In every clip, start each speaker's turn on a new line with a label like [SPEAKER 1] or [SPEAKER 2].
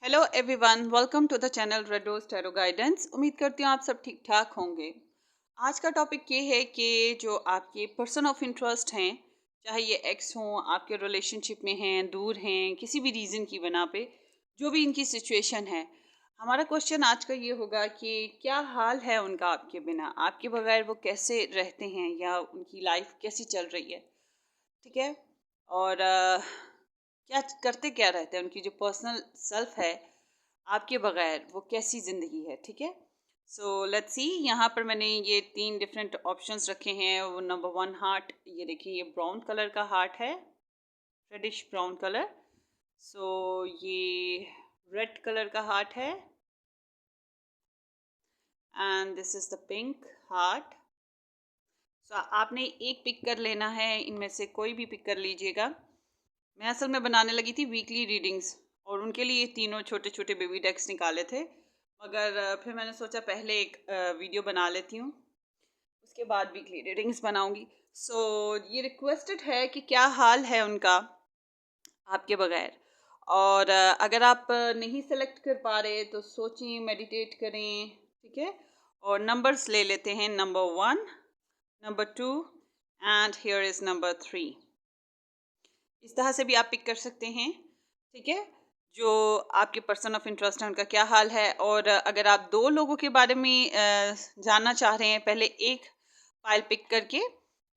[SPEAKER 1] Hello everyone, welcome to the channel Red Rose Tarot Guidance. उम्मीद करती हूँ आप सब ठीक ठाक होंगे। आज का टॉपिक ये है कि जो आपके पर्सन ऑफ इंटरेस्ट हैं, चाहे ये एक्स हों, आपके रिलेशनशिप में हैं, दूर हैं, किसी भी रीज़न की बना पे, जो भी इनकी सिचुएशन है, हमारा क्वेश्चन आज का ये होगा कि क्या हाल है उनका आपके बिना, आपके बगैर वो कैसे रहते हैं या उनकी लाइफ कैसी चल रही है। ठीक है। और क्या करते क्या रहते हैं, उनकी जो पर्सनल सेल्फ है आपके बगैर वो कैसी ज़िंदगी है। ठीक है। सो लेट्स सी, यहाँ पर मैंने ये 3 डिफरेंट ऑप्शंस रखे हैं। वो नंबर 1 हार्ट, ये देखिए ये ब्राउन कलर का हार्ट है, रेडिश ब्राउन कलर। सो ये रेड कलर का हार्ट है and this is the pink heart. So आपने एक पिक कर लेना है, इनमें से कोई भी पिक कर लीजिएगा। मैं असल में बनाने लगी थी वीकली रीडिंग्स और उनके लिए तीनों छोटे छोटे बेबी डेक्स निकाले थे, मगर फिर मैंने सोचा पहले एक वीडियो बना लेती हूँ, उसके बाद वीकली रीडिंग्स बनाऊंगी। सो ये रिक्वेस्टेड है कि क्या हाल है उनका आपके बगैर। और अगर आप नहीं सेलेक्ट कर पा रहे तो सोचिए, मेडिटेट करें। ठीक है। और नंबर्स ले लेते हैं, number 1, number 2 and here is number 3। इस तरह से भी आप पिक कर सकते हैं। ठीक है। जो आपके पर्सन ऑफ इंटरेस्ट है उनका क्या हाल है। और अगर आप 2 लोगों के बारे में जानना चाह रहे हैं, पहले एक फाइल पिक करके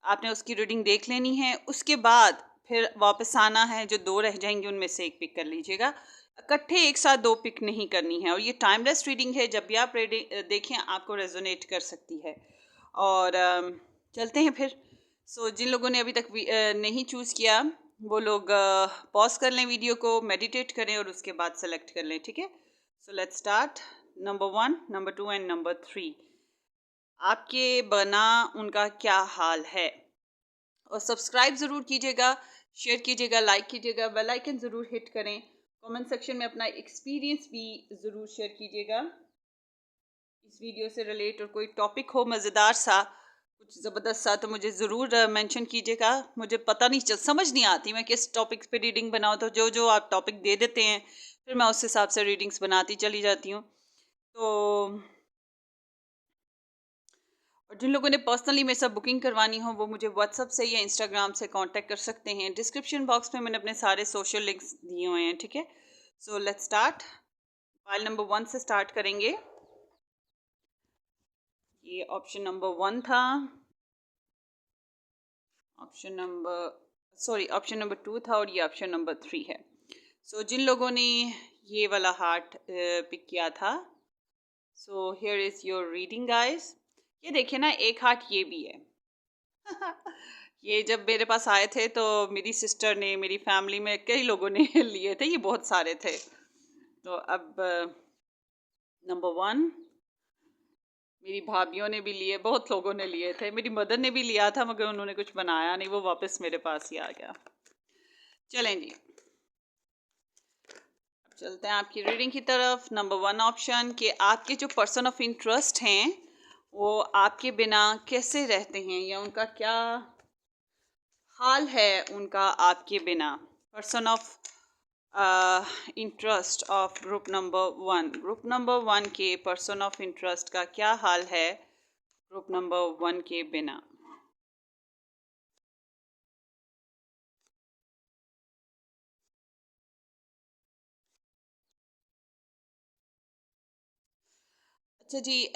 [SPEAKER 1] आपने उसकी रीडिंग देख लेनी है, उसके बाद फिर वापस आना है, जो 2 रह जाएंगे उनमें से एक पिक कर लीजिएगा। इकट्ठे एक साथ 2 पिक नहीं करनी है। और ये टाइमलेस रीडिंग है, जब भी आप रीडिंग देखें आपको रेजोनेट कर सकती है। और चलते हैं फिर। सो जिन लोगों ने अभी तक नहीं चूज़ किया वो लोग पॉज कर लें वीडियो को, मेडिटेट करें और उसके बाद सेलेक्ट कर लें। ठीक है। So let's start. Number 1, number 2 and number 3, आपके बना उनका क्या हाल है। और सब्सक्राइब ज़रूर कीजिएगा, शेयर कीजिएगा, लाइक कीजिएगा, बेल आइकन ज़रूर हिट करें। कमेंट सेक्शन में अपना एक्सपीरियंस भी ज़रूर शेयर कीजिएगा इस वीडियो से रिलेट। और कोई टॉपिक हो मज़ेदार सा, कुछ ज़बरदस्त सा, तो मुझे ज़रूर मेंशन कीजिएगा। मुझे पता नहीं समझ नहीं आती मैं किस टॉपिक पे रीडिंग बनाऊँ, तो जो जो आप टॉपिक दे देते हैं फिर मैं उस हिसाब से रीडिंग्स बनाती चली जाती हूँ। तो और जिन लोगों ने पर्सनली मेरे साथ बुकिंग करवानी हो वो मुझे व्हाट्सअप से या इंस्टाग्राम से कांटेक्ट कर सकते हैं। डिस्क्रिप्शन बॉक्स में मैंने अपने सारे सोशल लिंक्स दिए हुए हैं। ठीक है। So let's start. File number 1 से स्टार्ट करेंगे। ये ऑप्शन नंबर 1 था, ऑप्शन नंबर 2 था और ये ऑप्शन नंबर 3 है। सो जिन लोगों ने ये वाला हार्ट पिक किया था, so here is your reading guys. ये देखिए ना, एक हार्ट ये भी है। ये जब मेरे पास आए थे तो मेरी सिस्टर ने, मेरी फैमिली में कई लोगों ने लिए थे, ये बहुत सारे थे। तो अब नंबर 1 मेरी भाभीयों ने भी लिए, बहुत लोगों ने लिए थे, मेरी मदर ने भी लिया था मगर उन्होंने कुछ बनाया नहीं, वो वापस मेरे पास ही आ गया। चलें जी, अब चलते हैं आपकी रीडिंग की तरफ। नंबर 1 ऑप्शन कि आपके जो पर्सन ऑफ इंटरेस्ट हैं वो आपके बिना कैसे रहते हैं या उनका क्या हाल है उनका आपके बिना। Person of interest of group number 1 के पर्सन ऑफ इंटरेस्ट का क्या हाल है ग्रुप नंबर 1 के बिना। अच्छा जी,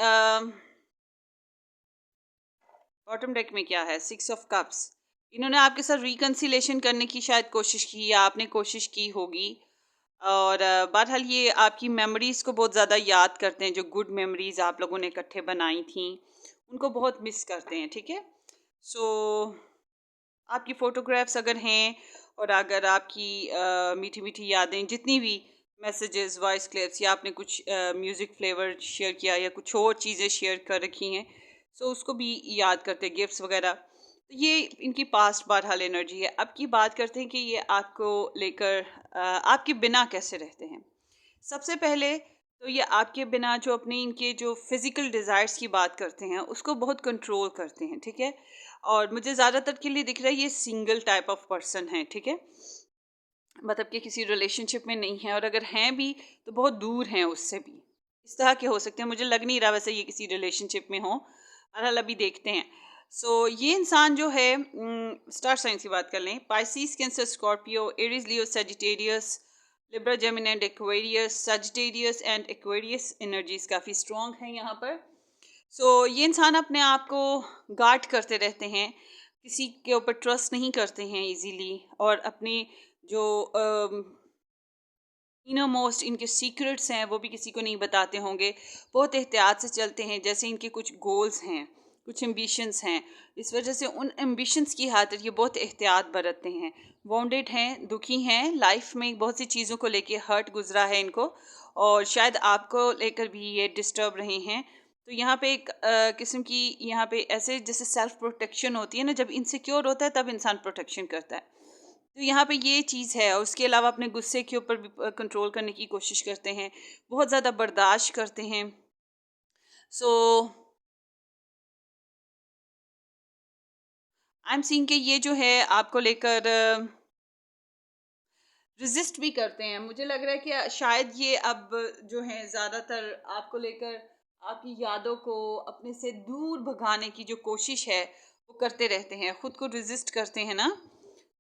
[SPEAKER 1] बॉटम डेक में क्या है, 6 ऑफ कप्स। इन्होंने आपके साथ रिकन्सिलेशन करने की शायद कोशिश की या आपने कोशिश की होगी। और बहरहाल ये आपकी मेमोरीज़ को बहुत ज़्यादा याद करते हैं, जो गुड मेमोरीज़ आप लोगों ने इकट्ठे बनाई थी उनको बहुत मिस करते हैं। ठीक है। सो आपकी फ़ोटोग्राफ्स अगर हैं और अगर आपकी मीठी मीठी यादें, जितनी भी मैसेजेस, वॉइस क्लिप्स या आपने कुछ म्यूज़िक फ्लेवर शेयर किया या कुछ और चीज़ें शेयर कर रखी हैं, सो उसको भी याद करते हैं, गिफ्ट्स वगैरह। तो ये इनकी पास्ट बहरहाल एनर्जी है। अब की बात करते हैं कि ये आपको लेकर आपके बिना कैसे रहते हैं। सबसे पहले तो ये आपके बिना जो अपने इनके जो फिज़िकल डिज़ायर्स की बात करते हैं उसको बहुत कंट्रोल करते हैं। ठीक है। और मुझे ज़्यादातर के लिए दिख रहा है ये सिंगल टाइप ऑफ पर्सन है। ठीक है। मतलब कि किसी रिलेशनशिप में नहीं हैं, और अगर हैं भी तो बहुत दूर हैं उससे भी। इस तरह के हो सकते हैं, मुझे लग नहीं रहा वैसे ये किसी रिलेशनशिप में हो। बहरहाल अभी देखते हैं। सो ये इंसान जो है, स्टार साइंस की बात कर लें, Pisces, cancer, Scorpio, Aries, Leo, Sagittarius, Libra, Gemini and Aquarius. Sagittarius and Aquarius energies काफ़ी स्ट्रॉन्ग हैं यहाँ पर। ये इंसान अपने आप को गार्ड करते रहते हैं, किसी के ऊपर ट्रस्ट नहीं करते हैं इजीली, और अपने जो इनर मोस्ट इनके सीक्रेट्स हैं वो भी किसी को नहीं बताते होंगे। बहुत एहतियात से चलते हैं, जैसे इनके कुछ गोल्स हैं, कुछ एम्बिशंस हैं। इस वजह से उन एम्बिशंस की खातिर ये बहुत एहतियात बरतते हैं। वाउंडेड हैं, दुखी हैं, लाइफ में बहुत सी चीज़ों को लेके हर्ट गुजरा है इनको, और शायद आपको लेकर भी ये डिस्टर्ब रहे हैं। तो यहाँ पे एक किस्म की, यहाँ पे ऐसे जैसे सेल्फ प्रोटेक्शन होती है ना, जब इनसिक्योर होता है तब इंसान प्रोटेक्शन करता है। तो यहाँ पे ये चीज़ है, और उसके अलावा अपने गुस्से के ऊपर भी कंट्रोल करने की कोशिश करते हैं, बहुत ज़्यादा बर्दाश्त करते हैं। सो आई एम सीइंग कि ये जो है आपको लेकर रेजिस्ट भी करते हैं। मुझे लग रहा है कि शायद ये अब जो है ज़्यादातर आपको लेकर आपकी यादों को अपने से दूर भगाने की जो कोशिश है वो करते रहते हैं, ख़ुद को रेजिस्ट करते हैं ना।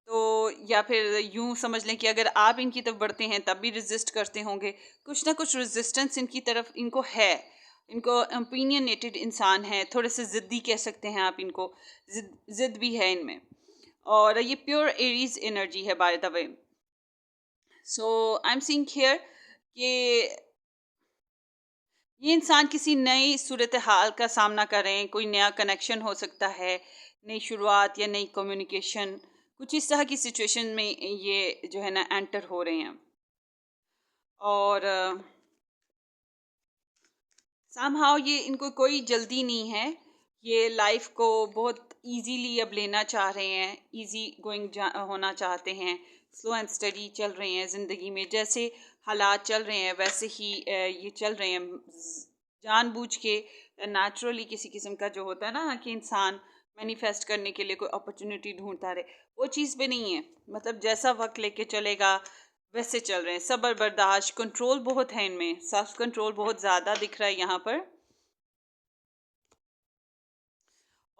[SPEAKER 1] तो या फिर यूं समझ लें कि अगर आप इनकी तरफ बढ़ते हैं तब भी रेजिस्ट करते होंगे। कुछ ना कुछ रेजिस्टेंस इनकी तरफ इनको है। इनको ओपिनियनेटेड इंसान है, थोड़े से ज़िद्दी कह सकते हैं आप इनको। ज़िद भी है इनमें, और ये प्योर एरीज एनर्जी है by the way. So I am seeing here कि ये इंसान किसी नई सूरत हाल का सामना कर रहे हैं, कोई नया कनेक्शन हो सकता है, नई शुरुआत या नई कम्युनिकेशन, कुछ इस तरह की सिचुएशन में ये जो है ना एंटर हो रहे हैं। और समहाउ ये इनको कोई जल्दी नहीं है, ये लाइफ को बहुत इजीली अब लेना चाह रहे हैं, इजी गोइंग होना चाहते हैं, स्लो एंड स्टडी चल रहे हैं ज़िंदगी में। जैसे हालात चल रहे हैं वैसे ही ये चल रहे हैं, जानबूझ के, नेचुरली। किसी किस्म का जो होता है ना कि इंसान मैनिफेस्ट करने के लिए कोई अपॉर्चुनिटी ढूंढता रहे, वो चीज़ भी नहीं है। मतलब जैसा वक्त लेके चलेगा वैसे चल रहे हैं। सब्र, बर्दाश्त, कंट्रोल बहुत है इनमें, सेल्फ कंट्रोल बहुत ज़्यादा दिख रहा है यहाँ पर।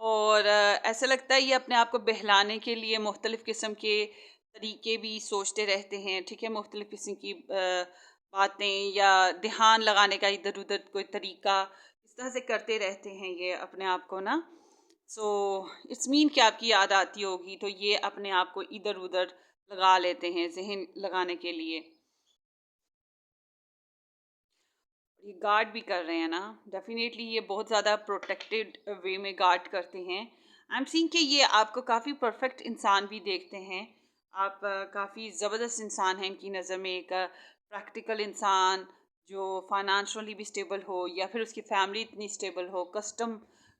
[SPEAKER 1] और ऐसा लगता है ये अपने आप को बहलाने के लिए मुख्तलिफ़ किस्म के तरीके भी सोचते रहते हैं, ठीक है। मुख्तलिफ़ किस्म की बातें या ध्यान लगाने का इधर उधर कोई तरीका इस तरह से करते रहते हैं ये अपने आप को ना। सो इट्स मीन कि आपकी याद आती होगी तो ये अपने आप को इधर उधर लगा लेते हैं जहन लगाने के लिए। ये गार्ड भी कर रहे हैं ना, डेफिनेटली ये बहुत ज़्यादा प्रोटेक्टेड वे में गार्ड करते हैं। आई एम सीइंग कि ये आपको काफ़ी परफेक्ट इंसान भी देखते हैं। आप काफ़ी ज़बरदस्त इंसान हैं इनकी नज़र में, एक प्रैक्टिकल इंसान जो फाइनेंशियली भी स्टेबल हो, या फिर उसकी फैमिली इतनी स्टेबल हो, कस्टम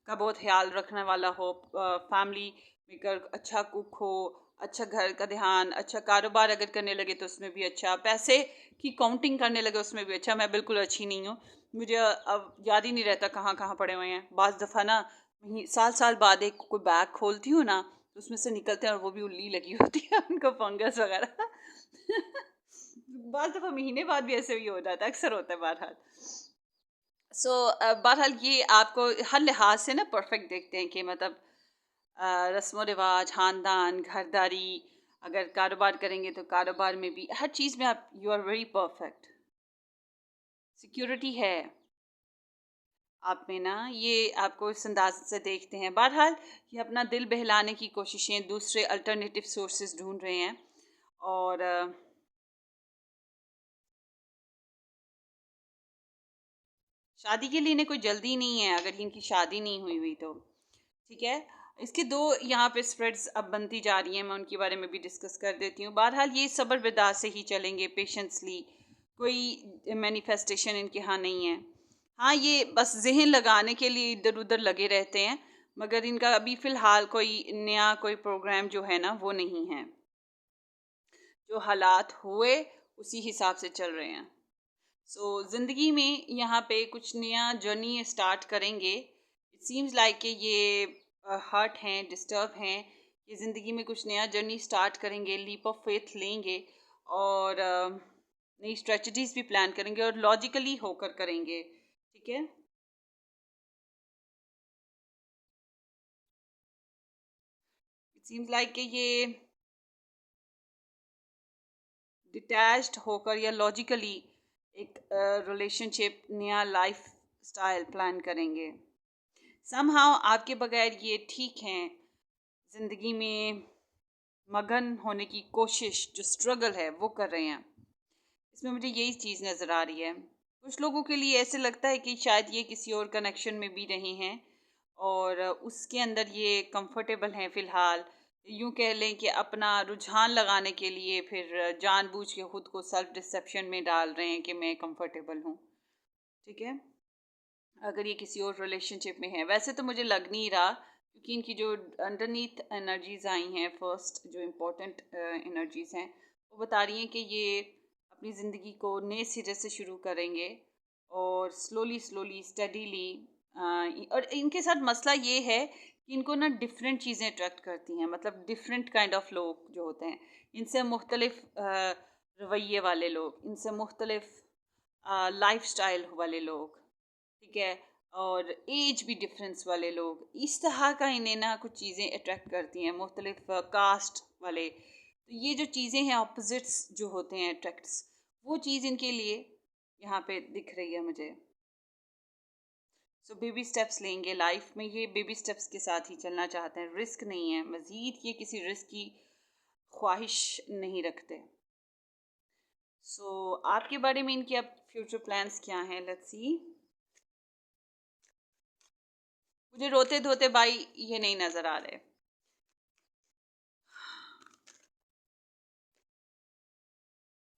[SPEAKER 1] का बहुत ख्याल रखने वाला हो, फैमिली मेकर, अच्छा कुक हो, अच्छा घर का ध्यान, अच्छा कारोबार अगर करने लगे तो उसमें भी अच्छा, पैसे की काउंटिंग करने लगे उसमें भी अच्छा। मैं बिल्कुल अच्छी नहीं हूँ, मुझे अब याद ही नहीं रहता कहाँ कहाँ पड़े हुए हैं। बाज़ दफ़ा ना साल साल बाद एक कोई बैग खोलती हूँ ना, तो उसमें से निकलते हैं और वो भी उल्ली लगी होती है उनको, फंगस वगैरह। बाज़ दफ़ा महीने बाद भी ऐसे ही हो जाता है, अक्सर होता है बहरहाल। बहरहाल ये आपको हर लिहाज से ना परफेक्ट देखते हैं कि मतलब रस्म रिवाज, ख़ानदान, घरदारी, अगर कारोबार करेंगे तो कारोबार में भी, हर चीज़ में आप you are very perfect. Security है आप में ना, ये आपको इस अंदाज से देखते हैं। बहरहाल ये अपना दिल बहलाने की कोशिशें, दूसरे अल्टरनेटिव सोर्सेज ढूंढ रहे हैं। और शादी के लिए इन्हें कोई जल्दी नहीं है, अगर इनकी शादी नहीं हुई हुई तो, ठीक है। इसके दो यहाँ पे स्प्रेड्स अब बनती जा रही हैं, मैं उनके बारे में भी डिस्कस कर देती हूँ। बहरहाल ये सब्र बर्दाश्त से ही चलेंगे, पेशेंसली, कोई मैनिफेस्टेशन इनके यहाँ नहीं है। हाँ, ये बस जहन लगाने के लिए इधर उधर लगे रहते हैं, मगर इनका अभी फ़िलहाल कोई नया कोई प्रोग्राम जो है ना वो नहीं है। जो हालात हुए उसी हिसाब से चल रहे हैं। ज़िंदगी में यहाँ पे कुछ नया जर्नी स्टार्ट करेंगे। इट सीम्स लाइक कि ये हर्ट हैं, डिस्टर्ब हैं, ये ज़िंदगी में कुछ नया जर्नी स्टार्ट करेंगे, लीप ऑफ फेथ लेंगे, और नई स्ट्रेटजीज भी प्लान करेंगे और लॉजिकली होकर करेंगे, ठीक है। इट सीम्स लाइक कि ये डिटैच्ड होकर या लॉजिकली एक रिलेशनशिप, नया लाइफ स्टाइल प्लान करेंगे। समहाउ आपके बगैर ये ठीक हैं, ज़िंदगी में मगन होने की कोशिश, जो स्ट्रगल है वो कर रहे हैं। इसमें मुझे यही चीज़ नज़र आ रही है। कुछ लोगों के लिए ऐसे लगता है कि शायद ये किसी और कनेक्शन में भी रहे हैं और उसके अंदर ये कंफर्टेबल हैं फ़िलहाल। यूँ कह लें कि अपना रुझान लगाने के लिए फिर जानबूझ के ख़ुद को सेल्फ डिसेप्शन में डाल रहे हैं कि मैं कंफर्टेबल हूँ, ठीक है। अगर ये किसी और रिलेशनशिप में है, वैसे तो मुझे लग नहीं रहा, क्योंकि इनकी जो अंडरनीथ एनर्जीज आई हैं, फर्स्ट जो इम्पोर्टेंट एनर्जीज हैं, वो बता रही हैं कि ये अपनी ज़िंदगी को नए सिरे से शुरू करेंगे और स्लोली स्लोली स्टडीली। और इनके साथ मसला ये है कि इनको ना डिफरेंट चीज़ें अट्रैक्ट करती हैं, मतलब डिफरेंट काइंड ऑफ लोग जो होते हैं, इनसे मुख्तलिफ रवैये वाले लोग, इनसे मुख्तलिफ लाइफ स्टाइल वाले लोग, ठीक है, और एज भी डिफरेंस वाले लोग, इस तरह का इन्हें ना कुछ चीज़ें अट्रैक्ट करती हैं, मुख्तलिफ कास्ट वाले। तो ये जो चीज़ें हैं, ऑपोजिट्स जो होते हैं अट्रैक्ट्स, वो चीज़ इनके लिए यहाँ पे दिख रही है मुझे। सो बेबी स्टेप्स लेंगे लाइफ में, ये बेबी स्टेप्स के साथ ही चलना चाहते हैं, रिस्क नहीं है, मज़ीद ये किसी रिस्क की ख्वाहिश नहीं रखते। सो आपके बारे में इनके अब फ्यूचर प्लान्स क्या हैं, लेट्स सी। मुझे रोते धोते भाई ये नहीं नज़र आ रहे।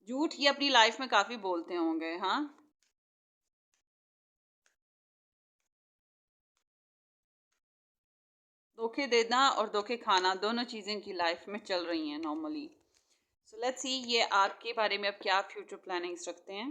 [SPEAKER 1] झूठ ये अपनी लाइफ में काफ़ी बोलते होंगे, हाँ। धोखे देना और धोखे खाना दोनों चीज़ें इनकी लाइफ में चल रही हैं नॉर्मली। सो लेट्स सी ये आपके बारे में अब क्या फ्यूचर प्लानिंग्स रखते हैं।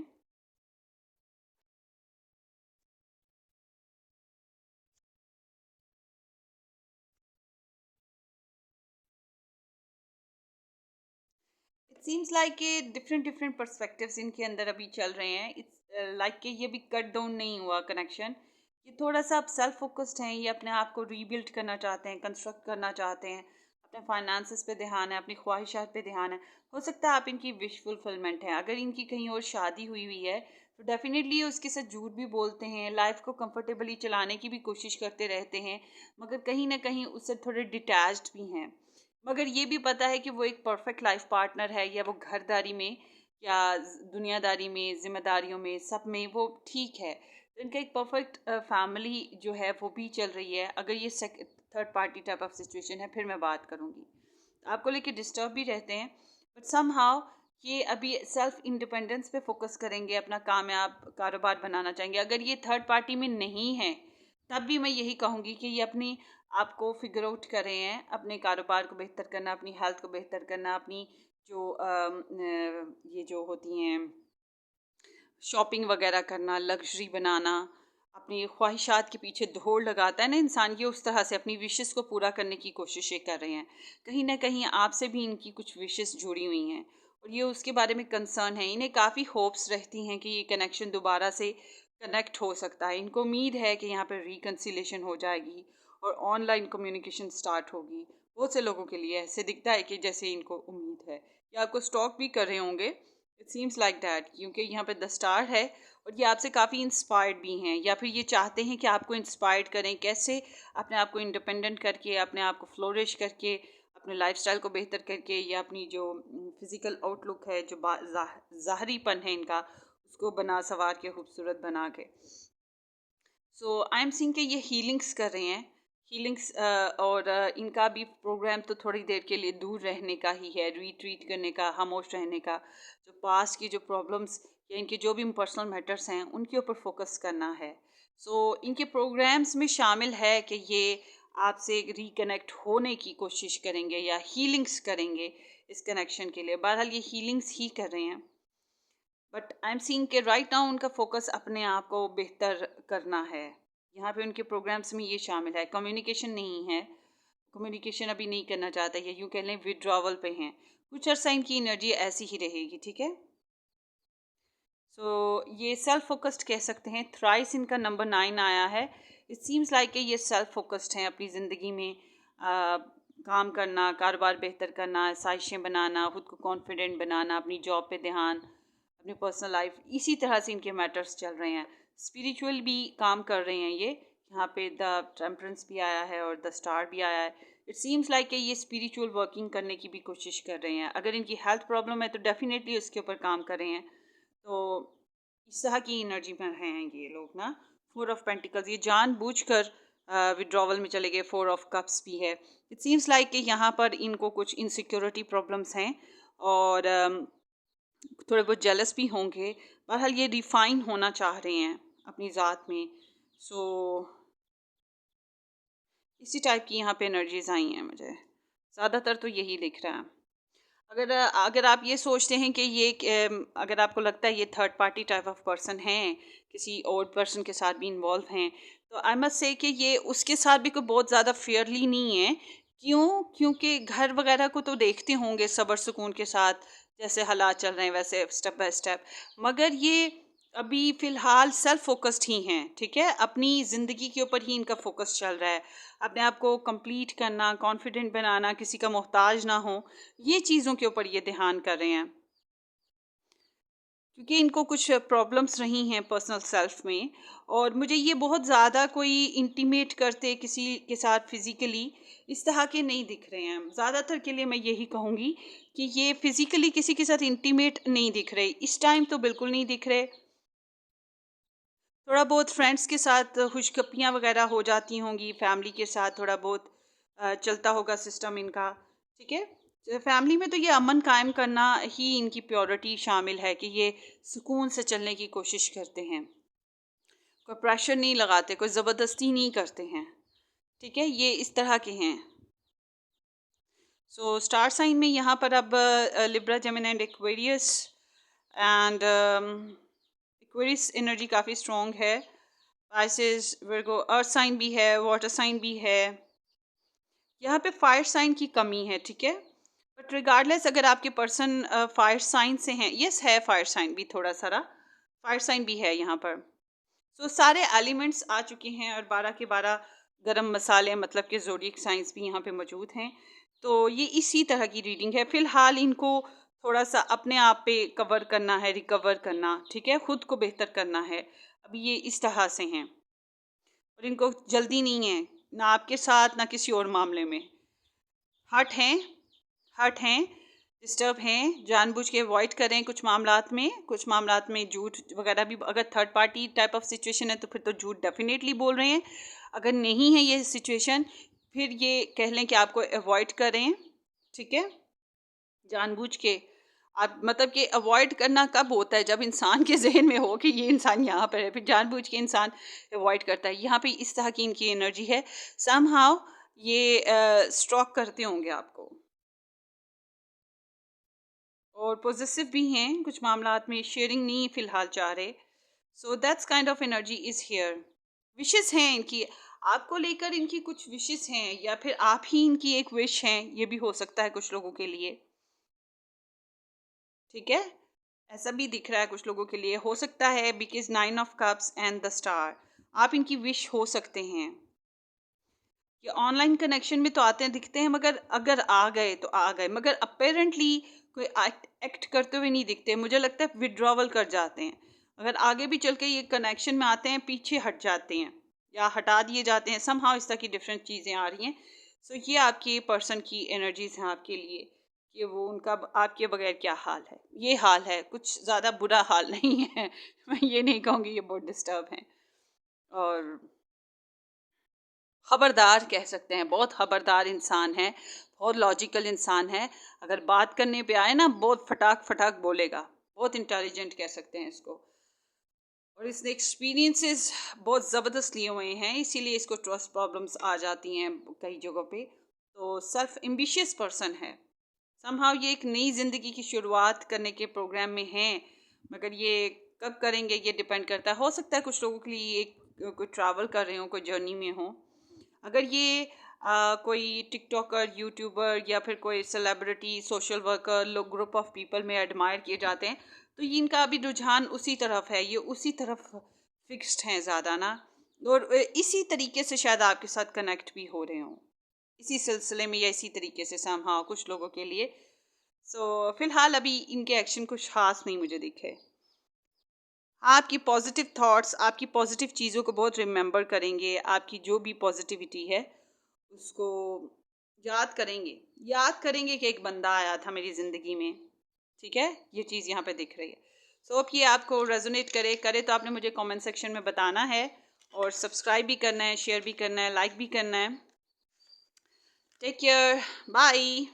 [SPEAKER 1] इट सीम्स लाइक कि डिफरेंट डिफरेंट पर्सपेक्टिव्स इनके अंदर अभी चल रहे हैं। इट्स लाइक कि ये भी कट डाउन नहीं हुआ कनेक्शन, ये थोड़ा सा अब सेल्फ फोकस्ड हैं, ये अपने आप को रीबिल्ड करना चाहते हैं, कंस्ट्रक्ट करना चाहते हैं, अपने फाइनेंसेस पे ध्यान है, अपनी ख्वाहिशात पे ध्यान है। हो सकता है आप इनकी विश फुलफिलमेंट है, अगर इनकी कहीं और शादी हुई हुई है तो डेफिनेटली उसके साथ झूठ भी बोलते हैं, लाइफ को कंफर्टेबली चलाने की भी कोशिश करते रहते हैं, मगर कहीं ना कहीं उससे थोड़े डिटैच्ड भी हैं। मगर ये भी पता है कि वो एक परफेक्ट लाइफ पार्टनर है, या वो घरदारी में या दुनियादारी में, जिम्मेदारियों में, सब में वो ठीक है। तो इनका एक परफेक्ट फैमिली जो है वो भी चल रही है। अगर ये third party type of situation है फिर मैं बात करूँगी। आपको लेके डिस्टर्ब भी रहते हैं, बट सम हाउ ये अभी सेल्फ इंडिपेंडेंस पे फोकस करेंगे, अपना कामयाब कारोबार बनाना चाहेंगे। अगर ये थर्ड पार्टी में नहीं है तब भी मैं यही कहूँगी कि ये अपनी आपको फिगर आउट कर रहे हैं, अपने कारोबार को बेहतर करना, अपनी हेल्थ को बेहतर करना, अपनी जो ये जो होती हैं शॉपिंग वगैरह करना, लग्जरी बनाना, अपनी ख्वाहिशात के पीछे दौड़ लगाता है ना इंसान, ये उस तरह से अपनी विशेस को पूरा करने की कोशिशें कर रहे हैं। कहीं ना कहीं आपसे भी इनकी कुछ विशेस जुड़ी हुई हैं और ये उसके बारे में कंसर्न है। इन्हें काफ़ी होप्स रहती हैं कि ये कनेक्शन दोबारा से कनेक्ट हो सकता है। इनको उम्मीद है कि यहाँ पर रिकन्सिलेशन हो जाएगी और ऑनलाइन कम्युनिकेशन स्टार्ट होगी। बहुत से लोगों के लिए ऐसे दिखता है कि जैसे इनको उम्मीद है, या आपको स्टॉक भी कर रहे होंगे। इट सीम्स लाइक दैट, क्योंकि यहाँ पे द स्टार है और ये आपसे काफ़ी इंस्पायर्ड भी हैं, या फिर ये चाहते हैं कि आपको इंस्पायर्ड करें, कैसे अपने आप को इंडिपेंडेंट करके, अपने आप को फ्लोरिश करके, अपने लाइफस्टाइल को बेहतर करके, या अपनी जो फिज़िकल आउटलुक है, जो ज़ाहरीपन है इनका, उसको बना सवार के खूबसूरत बना के। सो आई एम सीइंग कि ये हीलिंग्स कर रहे हैं, हीलिंग्स। और इनका भी प्रोग्राम तो थोड़ी देर के लिए दूर रहने का ही है, रिट्रीट करने का, खामोश रहने का, जो पास्ट की जो प्रॉब्लम्स या इनके जो भी पर्सनल मैटर्स हैं उनके ऊपर फोकस करना है। सो इनके प्रोग्राम्स में शामिल है कि ये आपसे रिकनेक्ट होने की कोशिश करेंगे या हीलिंग्स करेंगे इस कनेक्शन के लिए। बहरहाल ये हीलिंग्स ही कर रहे हैं, बट आई एम सीइंग कि राइट नाउ उनका फोकस अपने आप को बेहतर करना है। यहाँ पे उनके प्रोग्राम्स में ये शामिल है, कम्युनिकेशन नहीं है, कम्युनिकेशन अभी नहीं करना चाहते, या यूँ कह लें विड्रॉवल पे हैं। कुछ अर्सा इनकी एनर्जी ऐसी ही रहेगी, ठीक है। ये सेल्फ फोकस्ड कह सकते हैं। थ्राइस इनका नंबर 9 आया है। इट सीम्स लाइक कि ये सेल्फ फोकस्ड हैं, अपनी ज़िंदगी में काम करना, कारोबार बेहतर करना, साजिशें बनाना, खुद को कॉन्फिडेंट बनाना, अपनी जॉब पे ध्यान, अपनी पर्सनल लाइफ, इसी तरह से इनके मैटर्स चल रहे हैं। स्पिरिचुअल भी काम कर रहे हैं ये। यहाँ पे द टेम्परेंस भी आया है और द स्टार भी आया है। इट सीम्स लाइक कि ये स्पिरिचुअल वर्किंग करने की भी कोशिश कर रहे हैं। अगर इनकी हेल्थ प्रॉब्लम है तो डेफिनेटली उसके ऊपर काम कर रहे हैं। तो इस तरह की एनर्जी में हैं ये लोग ना। 4 ऑफ पेंटिकल्स, ये जानबूझकर विड्रॉवल में चले गए। 4 ऑफ कप्स भी है। इट सीम्स लाइक कि यहाँ पर इनको कुछ इनसिक्योरिटी प्रॉब्लम्स हैं और थोड़े बहुत जेलस भी होंगे। बहरहाल ये रिफाइन होना चाह रहे हैं अपनी ज़ात में। सो इसी टाइप की यहाँ पे एनर्जीज आई हैं मुझे, ज़्यादातर तो यही दिख रहा है। अगर अगर आप ये सोचते हैं कि ये अगर आपको लगता है ये third party type of person हैं, किसी और पर्सन के साथ भी इन्वॉल्व हैं, तो आई मस्ट से कि ये उसके साथ भी कोई बहुत ज़्यादा फेयरली नहीं है। क्यों? क्योंकि घर वगैरह को तो देखते होंगे सब्र सुकून के साथ, जैसे हालात चल रहे हैं वैसे स्टेप बाय स्टेप। मगर ये अभी फ़िलहाल सेल्फ फोकस्ड ही हैं, ठीक है? अपनी ज़िंदगी के ऊपर ही इनका फोकस चल रहा है। अपने आप को कंप्लीट करना, कॉन्फिडेंट बनाना, किसी का मोहताज ना हो, ये चीज़ों के ऊपर ये ध्यान कर रहे हैं। क्योंकि इनको कुछ प्रॉब्लम्स रही हैं पर्सनल सेल्फ में, और मुझे ये बहुत ज़्यादा कोई इंटीमेट करते किसी के साथ फिज़िकली इस तरह के नहीं दिख रहे हैं। ज़्यादातर के लिए मैं यही कहूँगी कि ये फिज़िकली किसी के साथ इंटीमेट नहीं दिख रहे, इस टाइम तो बिल्कुल नहीं दिख रहे। थोड़ा बहुत फ्रेंड्स के साथ खुशगपियाँ वगैरह हो जाती होंगी, फैमिली के साथ थोड़ा बहुत चलता होगा सिस्टम इनका, ठीक है। तो फैमिली में तो ये अमन कायम करना ही इनकी प्योरिटी शामिल है कि ये सुकून से चलने की कोशिश करते हैं, कोई प्रेशर नहीं लगाते, कोई ज़बरदस्ती नहीं करते हैं, ठीक है। ये इस तरह के हैं। सो स्टार साइन में यहाँ पर अब Libra, Gemini and Aquarius, and Aquarius energy काफ़ी स्ट्रॉन्ग है। पाइसेस, विर्गो, अर्थ साइन भी है, वाटर साइन भी है। यहाँ पे फायर साइन की कमी है, ठीक है। बट रिगार्डलेस अगर आपके पर्सन फायर साइन से हैं, यस है फायर साइन भी, थोड़ा सारा फायर साइन भी है यहाँ पर। सो सारे एलिमेंट्स आ चुके हैं और 12 के 12 गरम मसाले, मतलब कि ज़ोडिएक साइंस भी यहाँ पे मौजूद हैं। तो ये इसी तरह की रीडिंग है। फ़िलहाल इनको थोड़ा सा अपने आप पे कवर करना है, रिकवर करना, ठीक है, खुद को बेहतर करना है। अभी ये इस तरह से हैं और इनको जल्दी नहीं है, ना आपके साथ ना किसी और मामले में। हर्ट हैं, हर्ट हैं, डिस्टर्ब हैं, जानबूझ के अवॉइड करें कुछ मामलात में। कुछ मामलात में झूठ वगैरह भी, अगर third party type of situation है तो फिर तो झूठ डेफिनेटली बोल रहे हैं। अगर नहीं है ये सिचुएशन, फिर ये कह लें कि आपको अवॉइड करें, ठीक है, जानबूझ के। आप मतलब कि अवॉइड करना कब होता है? जब इंसान के ज़हन में हो कि ये इंसान यहाँ पर है, फिर जानबूझ के इंसान अवॉइड करता है। यहाँ पे इस तरह की इनकी एनर्जी है। समहाउ ये स्टॉक करते होंगे आपको, और पॉजिटिव भी हैं कुछ मामलात में, शेयरिंग नहीं फ़िलहाल चाह रहे। So that's kind of energy is here. Wishes हैं इनकी, आपको लेकर इनकी कुछ विशेस हैं, या फिर आप ही इनकी एक विश हैं, ये भी हो सकता है कुछ लोगों के लिए, ठीक है। ऐसा भी दिख रहा है कुछ लोगों के लिए, हो सकता है, because 9 of cups and the star, आप इनकी विश हो सकते हैं। ये ऑनलाइन कनेक्शन में तो आते हैं, दिखते हैं, मगर अगर आ गए तो आ गए, मगर अपेरेंटली कोई एक्ट करते हुए नहीं दिखते। मुझे लगता है विड्रॉवल कर जाते हैं। अगर आगे भी चल के ये कनेक्शन में आते हैं, पीछे हट जाते हैं या हटा दिए जाते हैं, समहाउ इस तरह की डिफरेंट चीज़ें आ रही हैं। सो ये आपके पर्सन की एनर्जीज हैं आपके लिए, कि वो उनका आपके बगैर क्या हाल है। ये हाल है, कुछ ज़्यादा बुरा हाल नहीं है। मैं ये नहीं कहूँगी ये बहुत डिस्टर्ब हैं, और खबरदार कह सकते हैं, बहुत खबरदार इंसान है, बहुत लॉजिकल इंसान है। अगर बात करने पे आए ना, बहुत फटाक फटाक बोलेगा, बहुत इंटेलिजेंट कह सकते हैं इसको। और इसने एक्सपीरियंसेस बहुत ज़बरदस्त लिए हुए हैं, इसीलिए इसको ट्रस्ट प्रॉब्लम्स आ जाती हैं कई जगहों पे। तो सेल्फ एम्बिशियस पर्सन है। समहाउ ये एक नई ज़िंदगी की शुरुआत करने के प्रोग्राम में हैं, मगर ये कब करेंगे ये डिपेंड करता है। हो सकता है कुछ लोगों के लिए एक कोई ट्रैवल कर रहे हो, कोई जर्नी में हो। अगर ये कोई टिकटॉकर, यूट्यूबर या फिर कोई सेलिब्रिटी, सोशल वर्कर, लोग ग्रुप ऑफ पीपल में एडमायर किए जाते हैं, तो ये इनका अभी रुझान उसी तरफ है, ये उसी तरफ फिक्स्ड हैं ज़्यादा ना। और इसी तरीके से शायद आपके साथ कनेक्ट भी हो रहे हों, इसी सिलसिले में या इसी तरीके से हाँ कुछ लोगों के लिए। सो फिलहाल अभी इनके एक्शन कुछ खास नहीं मुझे दिखे। आपकी पॉजिटिव थॉट्स, आपकी पॉजिटिव चीज़ों को बहुत रिमेंबर करेंगे, आपकी जो भी पॉजिटिविटी है उसको याद करेंगे कि एक बंदा आया था मेरी ज़िंदगी में, ठीक है। ये चीज़ यहाँ पे दिख रही है। सो अब ये आपको रेजोनेट करे तो आपने मुझे कमेंट सेक्शन में बताना है, और सब्सक्राइब भी करना है, शेयर भी करना है, लाइक भी करना है। Take care, bye.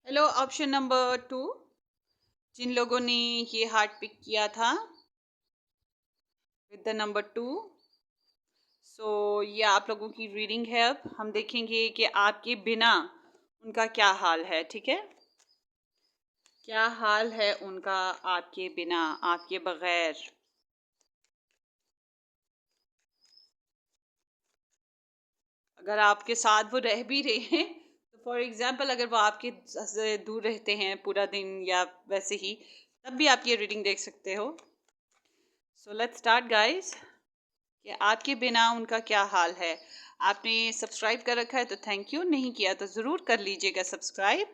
[SPEAKER 1] Hello, option number 2, जिन लोगों ने ये हार्ट पिक किया था विद द नंबर 2, सो ये आप लोगों की रीडिंग है। अब हम देखेंगे कि आपके बिना उनका क्या हाल है, ठीक है। क्या हाल है उनका आपके बिना, आपके बगैर। अगर आपके साथ वो रह भी रहे हैं, तो फॉर एग्जांपल अगर वो आपके से दूर रहते हैं पूरा दिन या वैसे ही, तब भी आप ये रीडिंग देख सकते हो। सो लेट्स स्टार्ट गाइस, कि आपके बिना उनका क्या हाल है। आपने सब्सक्राइब कर रखा है तो थैंक यू, नहीं किया तो ज़रूर कर लीजिएगा सब्सक्राइब,